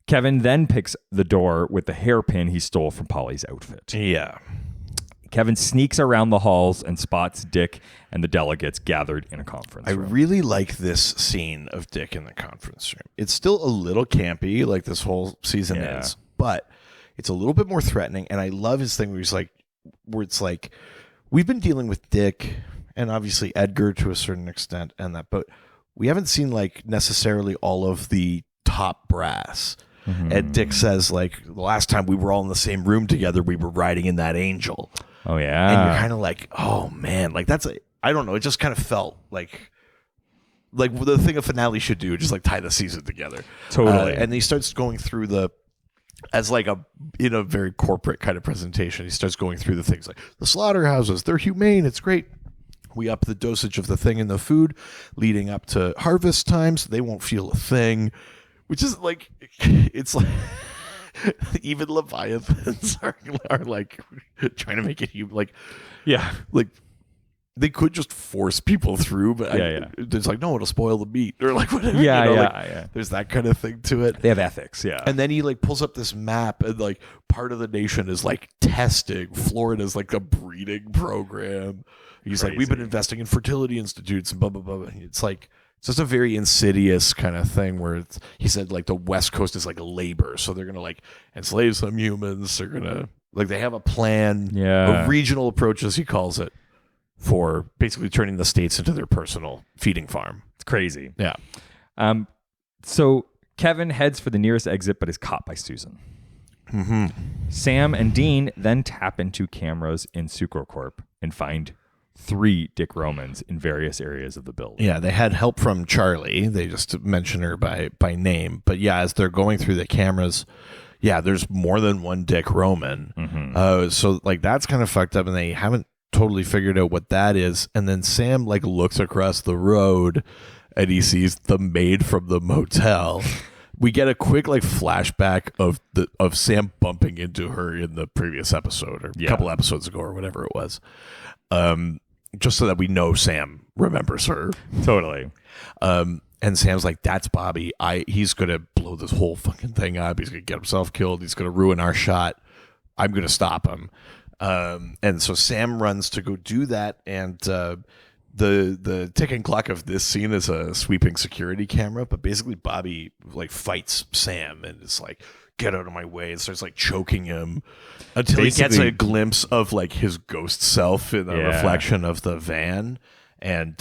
Kevin then picks the door with the hairpin he stole from Polly's outfit. Yeah. Kevin sneaks around the halls and spots Dick and the delegates gathered in a conference room. I really like this scene of Dick in the conference room. It's still a little campy, like this whole season is, but it's a little bit more threatening. And I love his thing where it's like, we've been dealing with Dick and obviously Edgar to a certain extent and that, but we haven't seen like necessarily all of the top brass. Mm-hmm. And Dick says, like, the last time we were all in the same room together, we were riding in that angel. Oh, yeah. And you're kind of like, oh, man. Like, I don't know. It just kind of felt like the thing a finale should do, just like tie the season together. Totally. And he starts going through in a very corporate kind of presentation, he starts going through the things like the slaughterhouses. They're humane. It's great. We up the dosage of the thing in the food leading up to harvest time, so they won't feel a thing. Which is like, it's like, even Leviathans are like trying to make it human. Like, yeah, like they could just force people through, but it's like, no, it'll spoil the meat or like whatever. Yeah. There's that kind of thing to it. They have ethics, yeah. And then he like pulls up this map, and like part of the nation is like testing. Florida's like a breeding program. He's like, we've been investing in fertility institutes and blah blah blah. It's like. It's just a very insidious kind of thing where he said like the West Coast is like labor. So they're going to like enslave some humans. They're going to like, they have a plan, a regional approach, as he calls it, for basically turning the states into their personal feeding farm. It's crazy. Yeah. So Kevin heads for the nearest exit, but is caught by Susan. Mm-hmm. Sam and Dean then tap into cameras in Sucrocorp and find 3 Dick Romans in various areas of the building. Yeah, they had help from Charlie. They just mention her by name. But yeah, as they're going through the cameras, yeah, there's more than one Dick Roman. So like that's kind of fucked up, and they haven't totally figured out what that is. And then Sam like looks across the road, and he sees the maid from the motel. We get a quick like flashback of Sam bumping into her in the previous episode, or a couple episodes ago, or whatever it was. Just so that we know Sam remembers her. Totally. And Sam's like, that's Bobby. He's going to blow this whole fucking thing up. He's going to get himself killed. He's going to ruin our shot. I'm going to stop him. And so Sam runs to go do that. And the ticking clock of this scene is a sweeping security camera. But basically Bobby like fights Sam and is like, get out of my way, and starts like choking him until he gets a glimpse of like his ghost self in the reflection of the van, and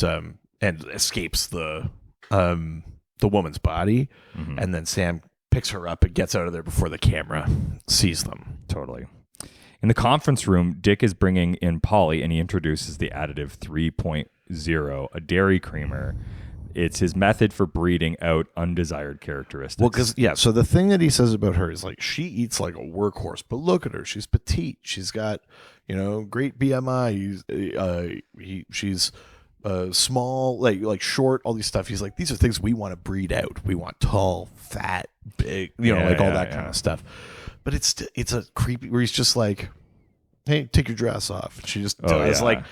escapes the woman's body. And then Sam picks her up and gets out of there before the camera sees them. Totally. In the conference room, Dick is bringing in Polly, and he introduces the additive 3.0, a dairy creamer. It's his method for breeding out undesired characteristics. Well, because, so the thing that he says about her is like, she eats like a workhorse, but look at her. She's petite. She's got, great BMI. She's small, like short, all these stuff. He's like, these are things we want to breed out. We want tall, fat, big, all that kind of stuff. But it's a creepy, where he's just like, hey, take your dress off. And she just does like,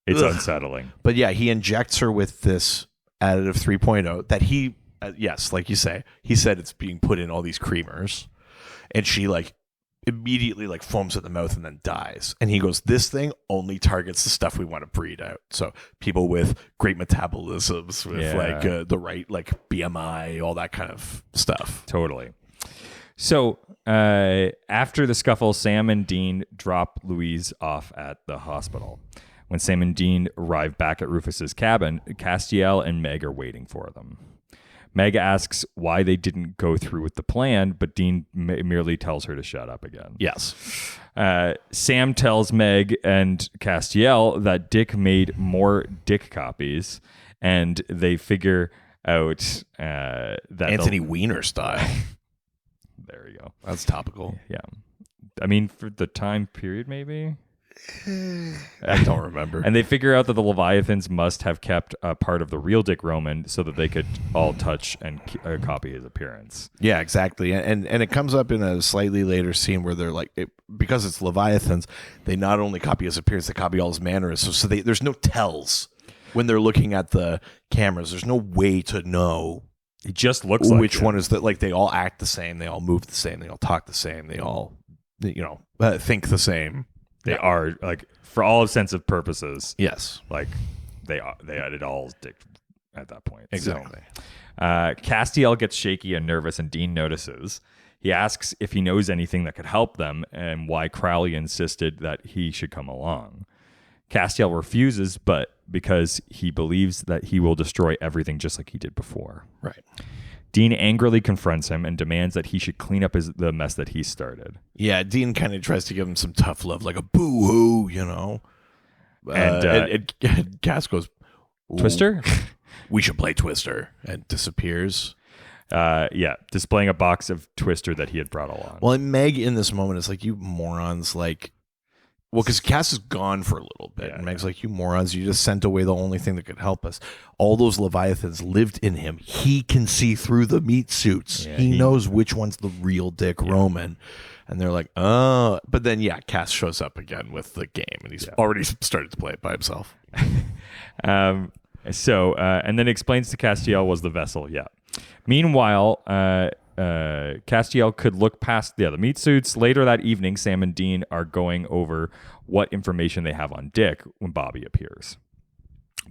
it's unsettling. But yeah, he injects her with this additive 3.0 that he, yes, like you say, he said it's being put in all these creamers, and she like immediately like foams at the mouth and then dies. And he goes, this thing only targets the stuff we want to breed out. So people with great metabolisms, with like the right like BMI, all that kind of stuff. Totally. So after the scuffle, Sam and Dean drop Louise off at the hospital. When Sam and Dean arrive back at Rufus's cabin, Castiel and Meg are waiting for them. Meg asks why they didn't go through with the plan, but Dean merely tells her to shut up again. Yes. Sam tells Meg and Castiel that Dick made more Dick copies, and they figure out that Anthony Weiner style. There you go. That's topical. Yeah. I mean, for the time period, maybe? I don't remember. And they figure out that the Leviathans must have kept a part of the real Dick Roman so that they could all touch and copy his appearance. Yeah, exactly. And it comes up in a slightly later scene where they're like, because it's Leviathans, they not only copy his appearance, they copy all his mannerisms. So there's no tells when they're looking at the cameras. There's no way to know. It just looks like which one is that. Like, they all act the same, they all move the same, they all talk the same, they all think the same. They are, like, for all sense of purposes. Yes. Like, they had it all Dick at that point. Exactly. So, Castiel gets shaky and nervous, and Dean notices. He asks if he knows anything that could help them and why Crowley insisted that he should come along. Castiel refuses, but because he believes that he will destroy everything just like he did before. Right. Dean angrily confronts him and demands that he should clean up the mess that he started. Yeah, Dean kind of tries to give him some tough love, like a boo-hoo, And Cass goes, Twister? We should play Twister, and disappears. Displaying a box of Twister that he had brought along. Well, and Meg in this moment is like, you morons, like... Well, because Cass is gone for a little bit. And Meg's like, you morons, you just sent away the only thing that could help us. All those Leviathans lived in him. He can see through the meat suits. Yeah, he knows which one's the real Dick Roman. And they're like, oh. But then, Cass shows up again with the game. And he's already started to play it by himself. And then explains to Castiel was the vessel. Yeah. Meanwhile, Castiel could look past the meat suits. Later that evening, Sam and Dean are going over what information they have on Dick when Bobby appears.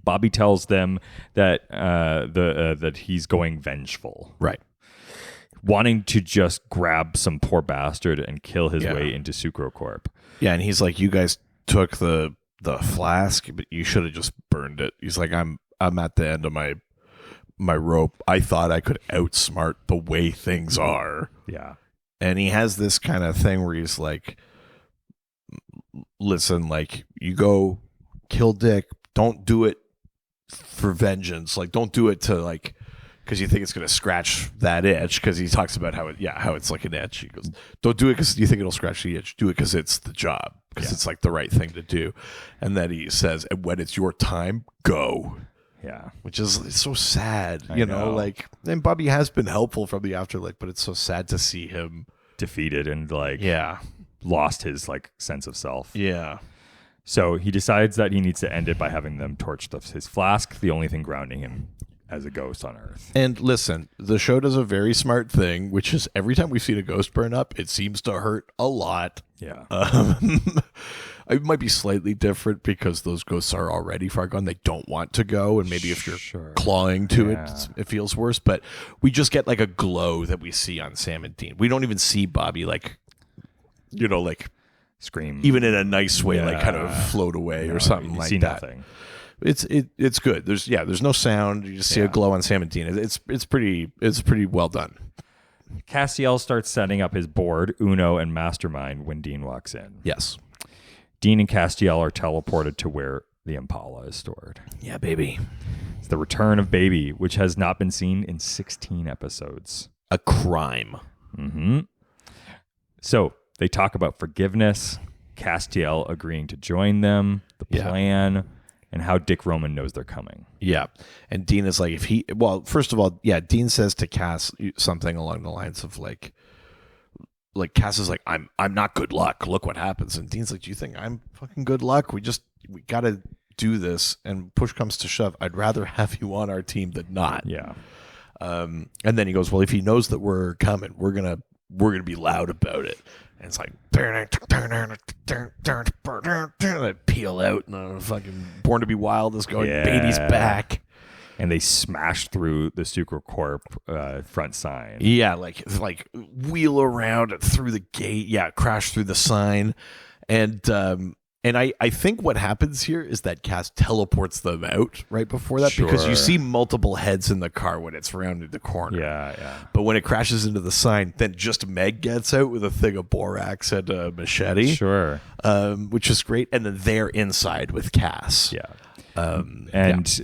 Bobby tells them that that he's going vengeful, right? Wanting to just grab some poor bastard and kill his way into Sucrocorp. Yeah, and he's like, "You guys took the flask, but you should have just burned it." He's like, "I'm at the end of my rope. I thought I could outsmart the way things are." Yeah. And he has this kind of thing where he's like, listen, like, you go kill Dick, Don't do it for vengeance. Like, don't do it to like because you think it's going to scratch that itch. Because he talks about how it's like an itch. He goes, don't do it because you think it'll scratch the itch. Do it because it's the job. Because it's like the right thing to do. And then he says, and when it's your time, go. Yeah. Which is it's so sad, I know. like, and Bobby has been helpful from the afterlife, but it's so sad to see him defeated and like Yeah. lost his like sense of self. Yeah. So he decides that he needs to end it by having them torch his flask, the only thing grounding him as a ghost on Earth. And listen, the show does a very smart thing, which is every time we've seen a ghost burn up, it seems to hurt a lot. Yeah. It might be slightly different because those ghosts are already far gone. They don't want to go. And maybe if you're clawing to it feels worse. But we just get like a glow that we see on Sam and Dean. We don't even see Bobby like scream. Even in a nice way, like kind of float away or something like that. Nothing. It's good. There's no sound. You just see a glow on Sam and Dean. It's pretty well done. Castiel starts setting up his board, Uno and Mastermind, when Dean walks in. Yes. Dean and Castiel are teleported to where the Impala is stored. Yeah, baby. It's the return of Baby, which has not been seen in 16 episodes. A crime. Mm-hmm. So they talk about forgiveness, Castiel agreeing to join them, the plan, and how Dick Roman knows they're coming. Yeah. And Dean is like, first of all, Dean says to Cass something along the lines of like Cass is like, I'm not good luck. Look what happens. And Dean's like, do you think I'm fucking good luck? We got to do this. And push comes to shove. I'd rather have you on our team than not. Yeah. And then he goes, well, if he knows that we're coming, we're going to be loud about it. And it's like, I peel out and fucking Born to Be Wild is going, Baby's back. And they smash through the Sucre Corp front sign. Yeah, like wheel around and through the gate. Yeah, crash through the sign. And I think what happens here is that Cass teleports them out right before that because you see multiple heads in the car when it's rounded the corner. Yeah. But when it crashes into the sign, then just Meg gets out with a thing of borax and a machete. Sure. Which is great. And then they're inside with Cass. Yeah.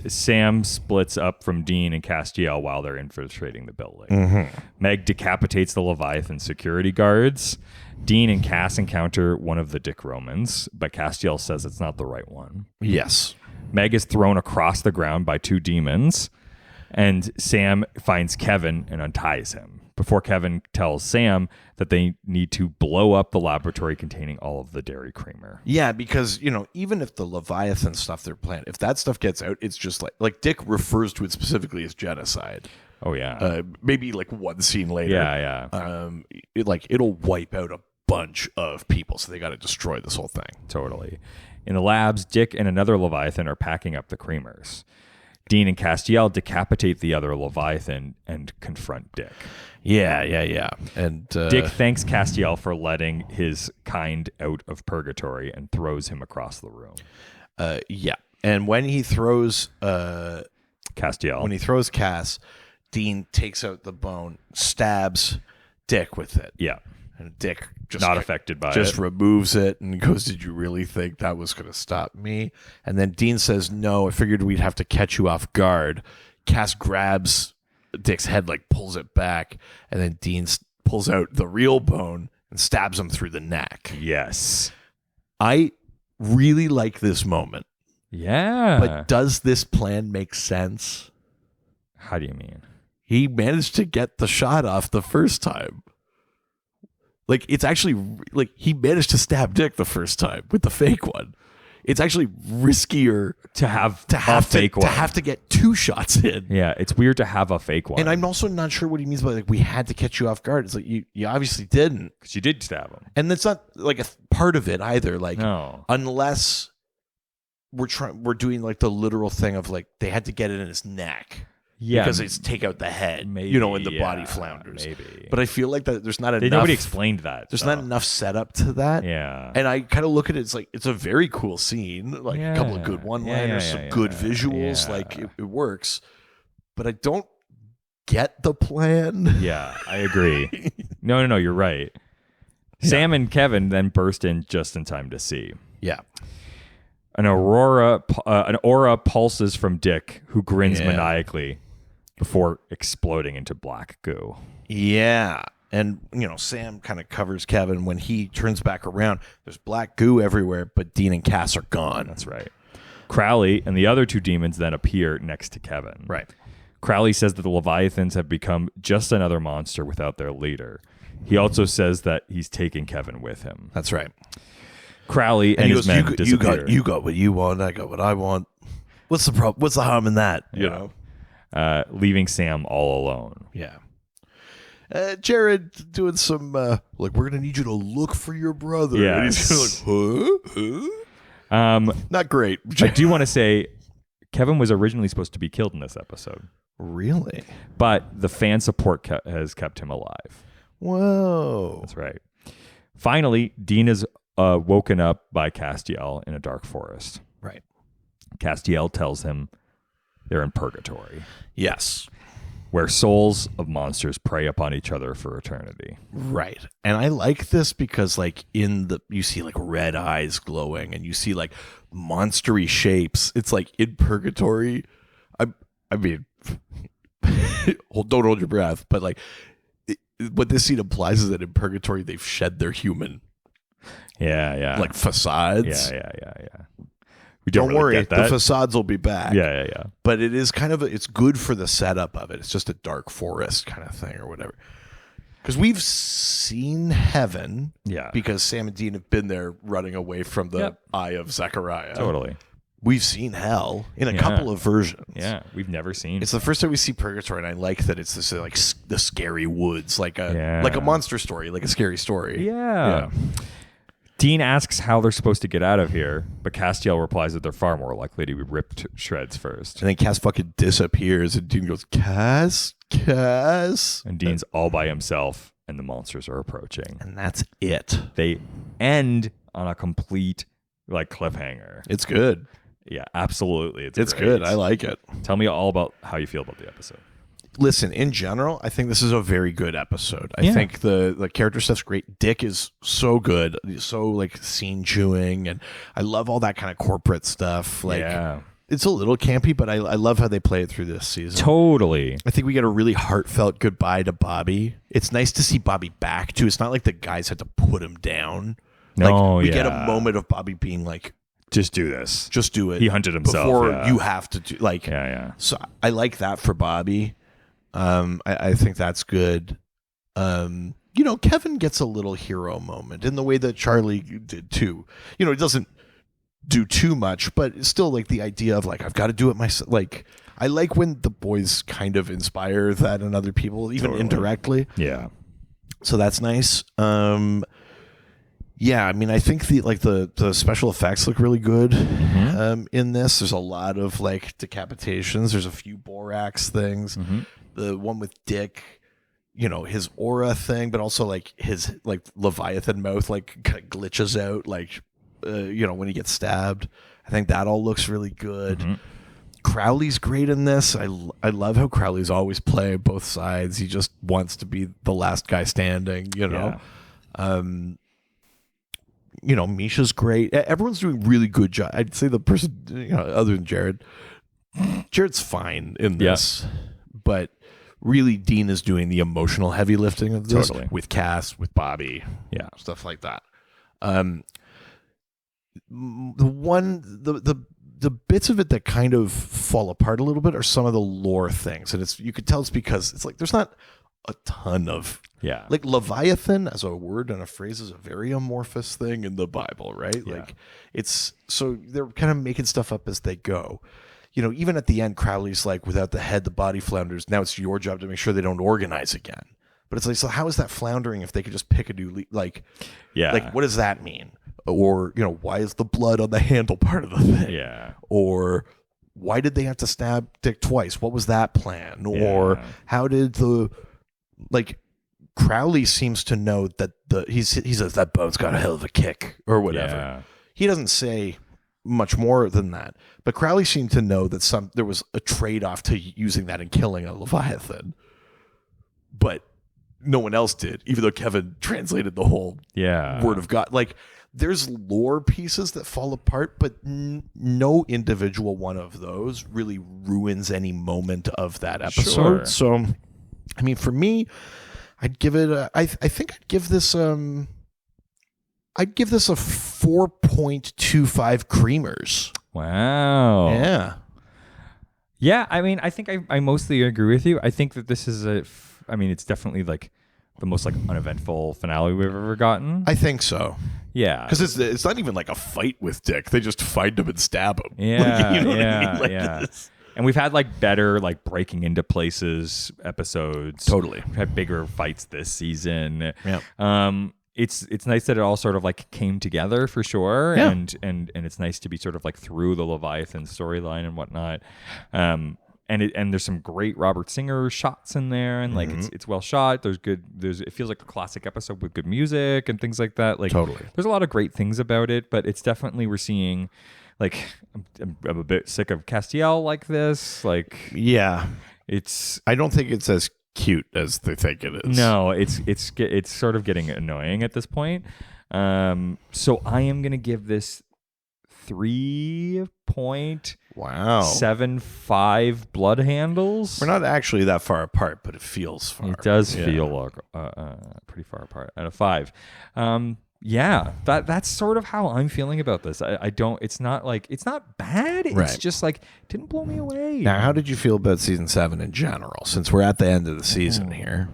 Sam splits up from Dean and Castiel while they're infiltrating the building. Mm-hmm. Meg decapitates the Leviathan security guards. Dean and Cass encounter one of the Dick Romans, but Castiel says it's not the right one. Yes. Meg is thrown across the ground by two demons, and Sam finds Kevin and unties him before Kevin tells Sam that they need to blow up the laboratory containing all of the dairy creamer. Yeah, because, even if the Leviathan stuff they're planning, if that stuff gets out, it's just like Dick refers to it specifically as genocide. Oh, yeah. Maybe like one scene later. Yeah. It'll wipe out a bunch of people, so they got to destroy this whole thing. Totally. In the labs, Dick and another Leviathan are packing up the creamers. Dean and Castiel decapitate the other Leviathan and confront Dick. Yeah. And Dick thanks Castiel for letting his kind out of purgatory and throws him across the room. Yeah. And when he throws Castiel. When he throws Cass, Dean takes out the bone, stabs Dick with it. Yeah. And Dick just not affected by just it. removes it and goes, did you really think that was going to stop me? And then Dean says, no, I figured we'd have to catch you off guard. Cass grabs Dick's head, like pulls it back, and then Dean pulls out the real bone and stabs him through the neck. Yes. I really like this moment. Yeah. But does this plan make sense? How do you mean? He managed to get the shot off the first time. Like, it's actually, like, he managed to stab Dick the first time with the fake one. It's actually riskier to have a fake one. To have to get two shots in. Yeah, it's weird to have a fake one. And I'm also not sure what he means by, like, we had to catch you off guard. It's like, you obviously didn't. Because you did stab him. And that's not, like, a part of it either. Like, no. Unless we're doing, like, the literal thing of, like, they had to get it in his neck. Yeah, because it's take out the head, maybe, and the body flounders. Maybe, but I feel like that there's not enough. Nobody explained that. There's not enough setup to that. Yeah, and I kind of look at it. It's like it's a very cool scene, like a couple of good one-liners, some good visuals. Yeah. Like it works, but I don't get the plan. Yeah, I agree. No, you're right. Sam and Kevin then burst in just in time to see. Yeah. An aura pulses from Dick, who grins maniacally before exploding into black goo. Yeah. And, Sam kind of covers Kevin. When he turns back around, there's black goo everywhere, but Dean and Cass are gone. That's right. Crowley and the other two demons then appear next to Kevin. Right. Crowley says that the Leviathans have become just another monster without their leader. He also says that he's taking Kevin with him. That's right. Crowley and his men disappear. You got what you want, I got what I want. What's the problem? What's the harm in that? You know? Leaving Sam all alone. Yeah. Jared doing some we're gonna need you to look for your brother. Yes. And he's like, not great. I do want to say Kevin was originally supposed to be killed in this episode. Really? But the fan support has kept him alive. Whoa. That's right. Finally, Dean is woken up by Castiel in a dark forest. Right. Castiel tells him they're in purgatory. Yes. Where souls of monsters prey upon each other for eternity. Right. And I like this because you see red eyes glowing and you see monstery shapes. It's like in purgatory. I mean, don't hold your breath, but what this scene implies is that in purgatory they've shed their human facades. Yeah. We don't really worry, get that. the facades will be back. Yeah. But it is it's good for the setup of it. It's just a dark forest kind of thing or whatever. Because we've seen heaven. Yeah. Because Sam and Dean have been there running away from the eye of Zechariah. Totally. We've seen hell in a couple of versions. Yeah, we've never seen. It's the first time we see purgatory, and I like that it's this the scary woods, like a monster story, like a scary story. Yeah. Dean asks how they're supposed to get out of here, but Castiel replies that they're far more likely to be ripped to shreds first. And then Cass fucking disappears, and Dean goes, Cass. And Dean's all by himself, and the monsters are approaching. And that's it. They end on a complete cliffhanger. It's good. Yeah, absolutely. It's good. I like it. Tell me all about how you feel about the episode. Listen, in general, I think this is a very good episode. I think the character stuff's great. Dick is so good, so scene chewing, and I love all that kind of corporate stuff. It's a little campy, but I love how they play it through this season. Totally. I think we get a really heartfelt goodbye to Bobby. It's nice to see Bobby back too. It's not like the guys had to put him down. We get a moment of Bobby being like, just do this. Just do it. He hunted himself before you have to do So I like that for Bobby. I think that's good. Kevin gets a little hero moment in the way that Charlie did too. He doesn't do too much, but it's still the idea of I've got to do it myself. I like when the boys kind of inspire that in other people, even indirectly. Yeah. So that's nice. Yeah, I mean, I think the special effects look really good in this. There's a lot of decapitations. There's a few Borax things. Mm-hmm. The one with Dick, his aura thing, but also his Leviathan mouth glitches out when he gets stabbed. I think that all looks really good. Mm-hmm. Crowley's great in this. I love how Crowley's always playing both sides. He just wants to be the last guy standing. Yeah. Misha's great. Everyone's doing really good job. I'd say the person, other than Jared's fine in this, but really Dean is doing the emotional heavy lifting of this with Cass, with Bobby, stuff like that. The bits of it that kind of fall apart a little bit are some of the lore things, and you could tell it's because it's there's not a ton of Leviathan as a word and a phrase is a very amorphous thing in the Bible, right? Yeah. It's so they're kind of making stuff up as they go. Even at the end, Crowley's without the head, the body flounders. Now it's your job to make sure they don't organize again. But it's so how is that floundering if they could just pick a new what does that mean? Or why is the blood on the handle part of the thing? Yeah. Or why did they have to stab Dick twice? What was that plan? Or how did Crowley seems to know that he says that bone's got a hell of a kick or whatever. Yeah. He doesn't say much more than that, but Crowley seemed to know that there was a trade-off to using that and killing a Leviathan, but no one else did, even though Kevin translated the whole word of God. there's lore pieces that fall apart, but no individual one of those really ruins any moment of that episode. Sure. So, I mean, for me, I'd give it I think I'd give this a 4.25 creamers. Wow. Yeah. Yeah, I mean, I think I mostly agree with you. I think that this is it's definitely like the most like uneventful finale we've ever gotten. I think so. Yeah. Because it's not even like a fight with Dick. They just find him and stab him. Yeah, you know what I yeah, mean? Like, yeah. And we've had like better like breaking into places episodes. Totally. We've had bigger fights this season. Yeah. It's nice that it all sort of like came together for sure. Yeah. And it's nice to be sort of like through the Leviathan storyline and whatnot. And there's some great Robert Singer shots in there, and like it's well shot. It feels like a classic episode with good music and things like that. Like Totally. there's a lot of great things about it, but it's definitely we're seeing like I'm a bit sick of Castiel like this. Like Yeah. it's I don't think it's as cute as they think it is. no, it's sort of getting annoying at this point. So I am gonna give this 3.75 blood handles. We're not actually that far apart, but it feels far. It does feel pretty far apart out of 5. Yeah, that's sort of how I'm feeling about this. It's not bad. It's Right. just like didn't blow me away. Now, how did you feel about season 7 in general, since we're at the end of the season here?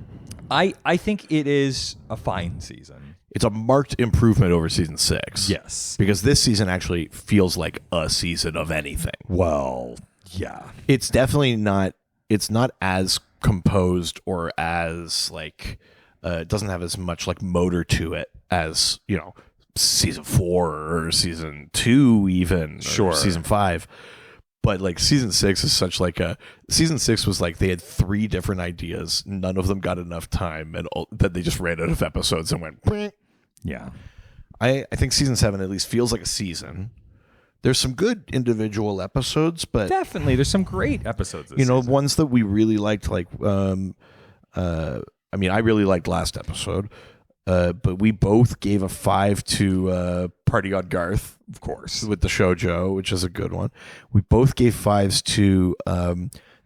I think it is a fine season. It's a marked improvement over season 6. Yes. Because this season actually feels like a season of anything. Well, yeah. It's definitely not, it's not as composed or as like, it doesn't have as much like motor to it as, you know, season 4 or season 2 even, Sure. or season 5. But like season 6 is such like season 6 was like they had 3 different ideas, none of them got enough time, and then they just ran out of episodes and went. Bleh. Yeah. I think season 7 at least feels like a season. There's some good individual episodes, but Definitely. There's some great episodes this you know, season. ones that we really liked, like I mean, I really liked last episode, but we both gave a 5 to Party on Garth, of course. with the shoujo, which is a good one. We both gave 5s to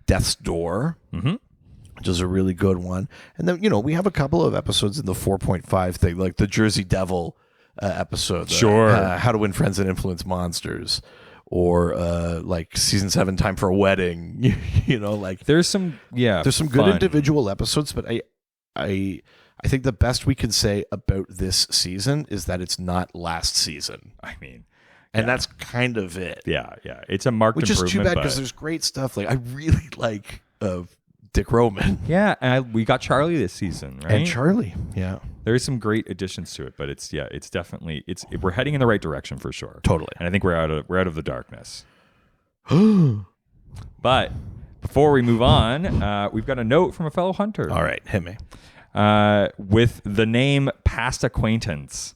Death's Door, which is a really good one. And then, you know, we have a couple of episodes in the 4.5 thing, like the Jersey Devil episode. Sure. How to Win Friends and Influence Monsters. Or like season 7, Time for a Wedding. You know, like There's some good fun. individual episodes, but I think the best we can say about this season is that it's not last season. I mean, And that's kind of it. yeah. It's a marked Which is improvement. too bad because there's great stuff. Like I really like Dick Roman yeah, and we got Charlie this season, right? and Charlie. Yeah, There's some great additions to it, but it's definitely we're heading in the right direction for sure. totally. And I think we're out of the darkness. But before we move on, we've got a note from a fellow hunter. All right, hit me. With the name Past Acquaintance.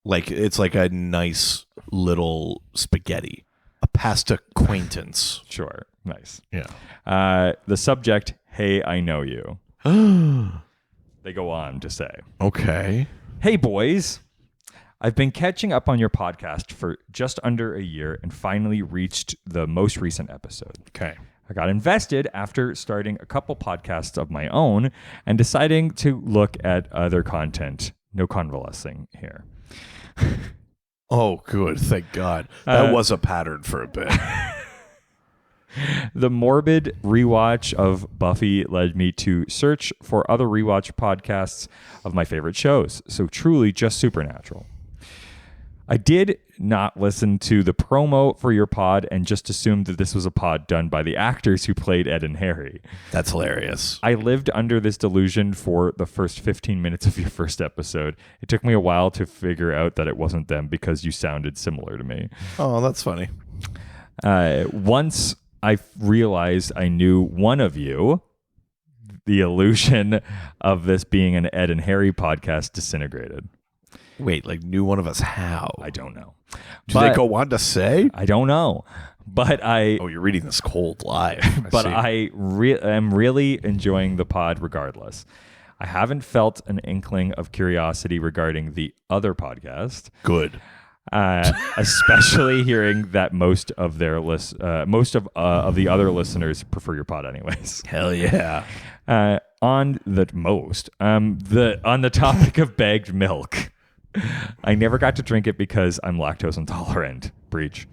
Like it's like a nice little spaghetti, a past acquaintance. Sure. Nice. Yeah. The subject, hey, I know you. They go on to say, Okay. hey, boys. I've been catching up on your podcast for just under a year and finally reached the most recent episode. Okay. I got invested after starting a couple podcasts of my own and deciding to look at other content. No convalescing here. Oh, good. Thank God. That was a pattern for a bit. The morbid rewatch of Buffy led me to search for other rewatch podcasts of my favorite shows. So truly just Supernatural. I did not listen to the promo for your pod and just assumed that this was a pod done by the actors who played Ed and Harry. That's hilarious. I lived under this delusion for the first 15 minutes of your first episode. It took me a while to figure out that it wasn't them because you sounded similar to me. Oh, that's funny. Once I realized I knew one of you, the illusion of this being an Ed and Harry podcast disintegrated. Wait, like knew one of us how? I don't know. Do they go on to say? I don't know. But Oh, you're reading this cold live. I am really enjoying the pod regardless. I haven't felt an inkling of curiosity regarding the other podcast. Good. Especially hearing that most of the other listeners prefer your pod anyways. Hell yeah. On the topic of bagged milk, I never got to drink it because I'm lactose intolerant. Breach.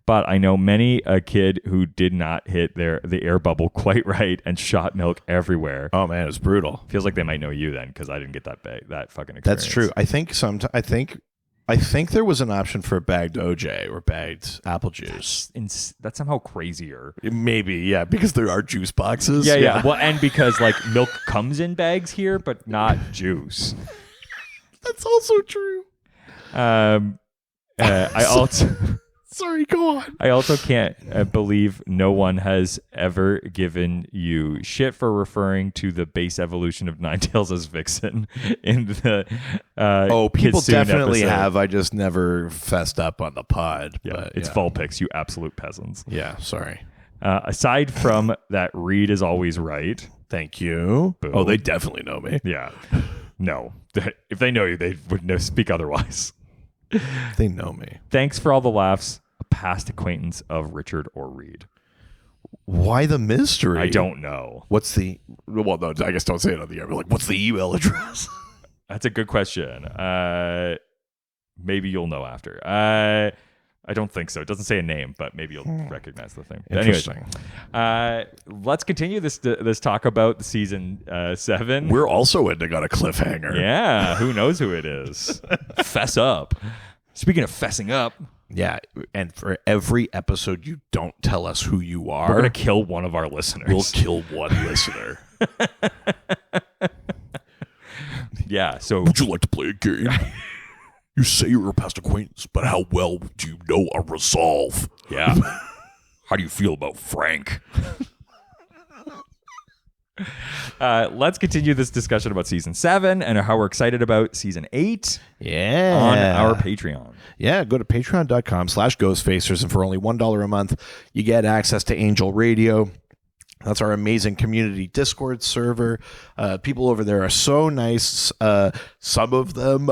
But I know many a kid who did not hit the air bubble quite right and shot milk everywhere. Oh man, it's brutal. Feels like they might know you then because I didn't get that fucking experience. That's true. I think there was an option for bagged OJ or bagged apple juice. That's somehow crazier. Maybe, yeah, because there are juice boxes. Yeah. Well, and because like milk comes in bags here, but not juice. That's also true. I also. Sorry, go on. I also can't believe no one has ever given you shit for referring to the base evolution of Ninetales as Vixen in the people Kitsune definitely episode. have. I just never fessed up on the pod. Yeah, but, it's Vulpix, you absolute peasants. Yeah, sorry. Aside from that, Reed is always right. Thank you. Boom. Oh, they definitely know me. Yeah. No. If they know you, they would speak otherwise. They know me. Thanks for all the laughs. A past acquaintance of Richard or Reed. Why the mystery? I don't know. What's the... Well, no, I guess don't say it on the air. But like, what's the email address? That's a good question. Maybe you'll know after. I don't think so. It doesn't say a name, but maybe you'll recognize the thing. But Interesting. Anyways, let's continue this talk about season 7. We're also ending on a cliffhanger. Yeah, who knows who it is? Fess up. Speaking of fessing up, Yeah, and for every episode you don't tell us who you are, we're gonna kill one of our listeners. we'll kill one listener. Yeah. So Would you like to play a game? You say you're a past acquaintance, but how well do you know our resolve? yeah. How do you feel about Frank? Let's continue this discussion about season 7 and how we're excited about season 8 Yeah. on our Patreon. Yeah, go to patreon.com/ghostfacers, and for only $1 a month, you get access to Angel Radio. That's our amazing community Discord server. People over there are so nice. Some of them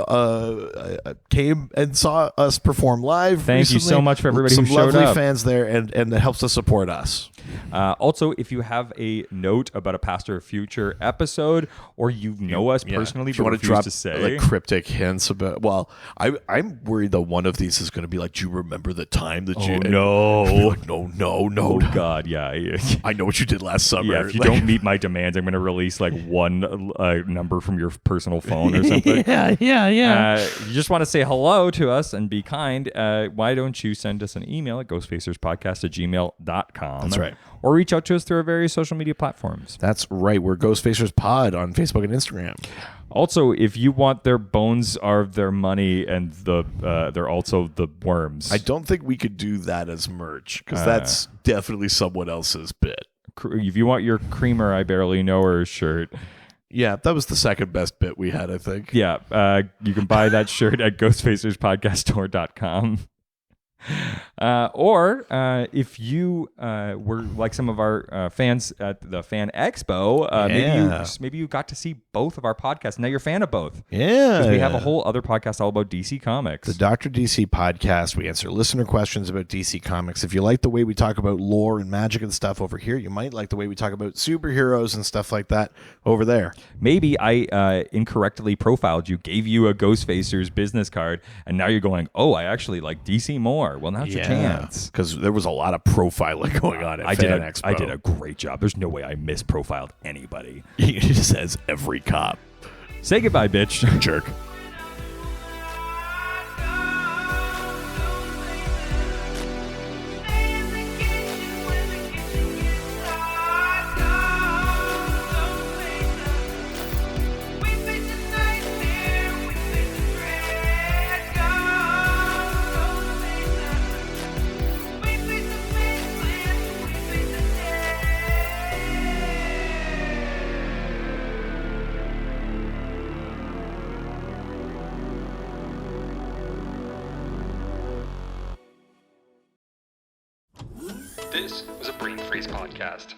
came and saw us perform live. Thank you so much for everybody Some who showed lovely up. fans there, and that helps us support us. Also, if you have a note about a past or future episode, or you know us personally, if you but want to refuse drop to say, like cryptic hints about, well, I'm worried that one of these is going to be like, do you remember the time that you? no. Like, no, Oh God, yeah. I know what you did last summer. Yeah, if you Like- don't meet my demands, I'm going to release like one number from your personal phone or something. yeah. You just want to say hello to us and be kind. Why don't you send us an email at ghostfacerspodcast@gmail.com? That's right. Or reach out to us through our various social media platforms. That's right. We're Ghostfacers Pod on Facebook and Instagram. Also, if you want their bones are their money and they're also the worms. I don't think we could do that as merch because that's definitely someone else's bit. If you want your creamer, I barely know her shirt. Yeah, that was the second best bit we had, I think. Yeah, you can buy that shirt at ghostfacerspodcaststore.com. Or if you were like some of our fans at the Fan Expo, maybe you got to see both of our podcasts. Now you're a fan of both. Yeah. Because we have a whole other podcast all about DC Comics. The Dr. DC podcast. We answer listener questions about DC Comics. If you like the way we talk about lore and magic and stuff over here, you might like the way we talk about superheroes and stuff like that over there. Maybe I incorrectly profiled you, gave you a Ghostfacers business card, and now you're going, oh, I actually like DC more. Well, now's your chance. Because there was a lot of profiling going on at Fan Expo. I did a great job. There's no way I misprofiled anybody. He says every cop. Say goodbye, bitch. Jerk. This was a Brain Freeze podcast.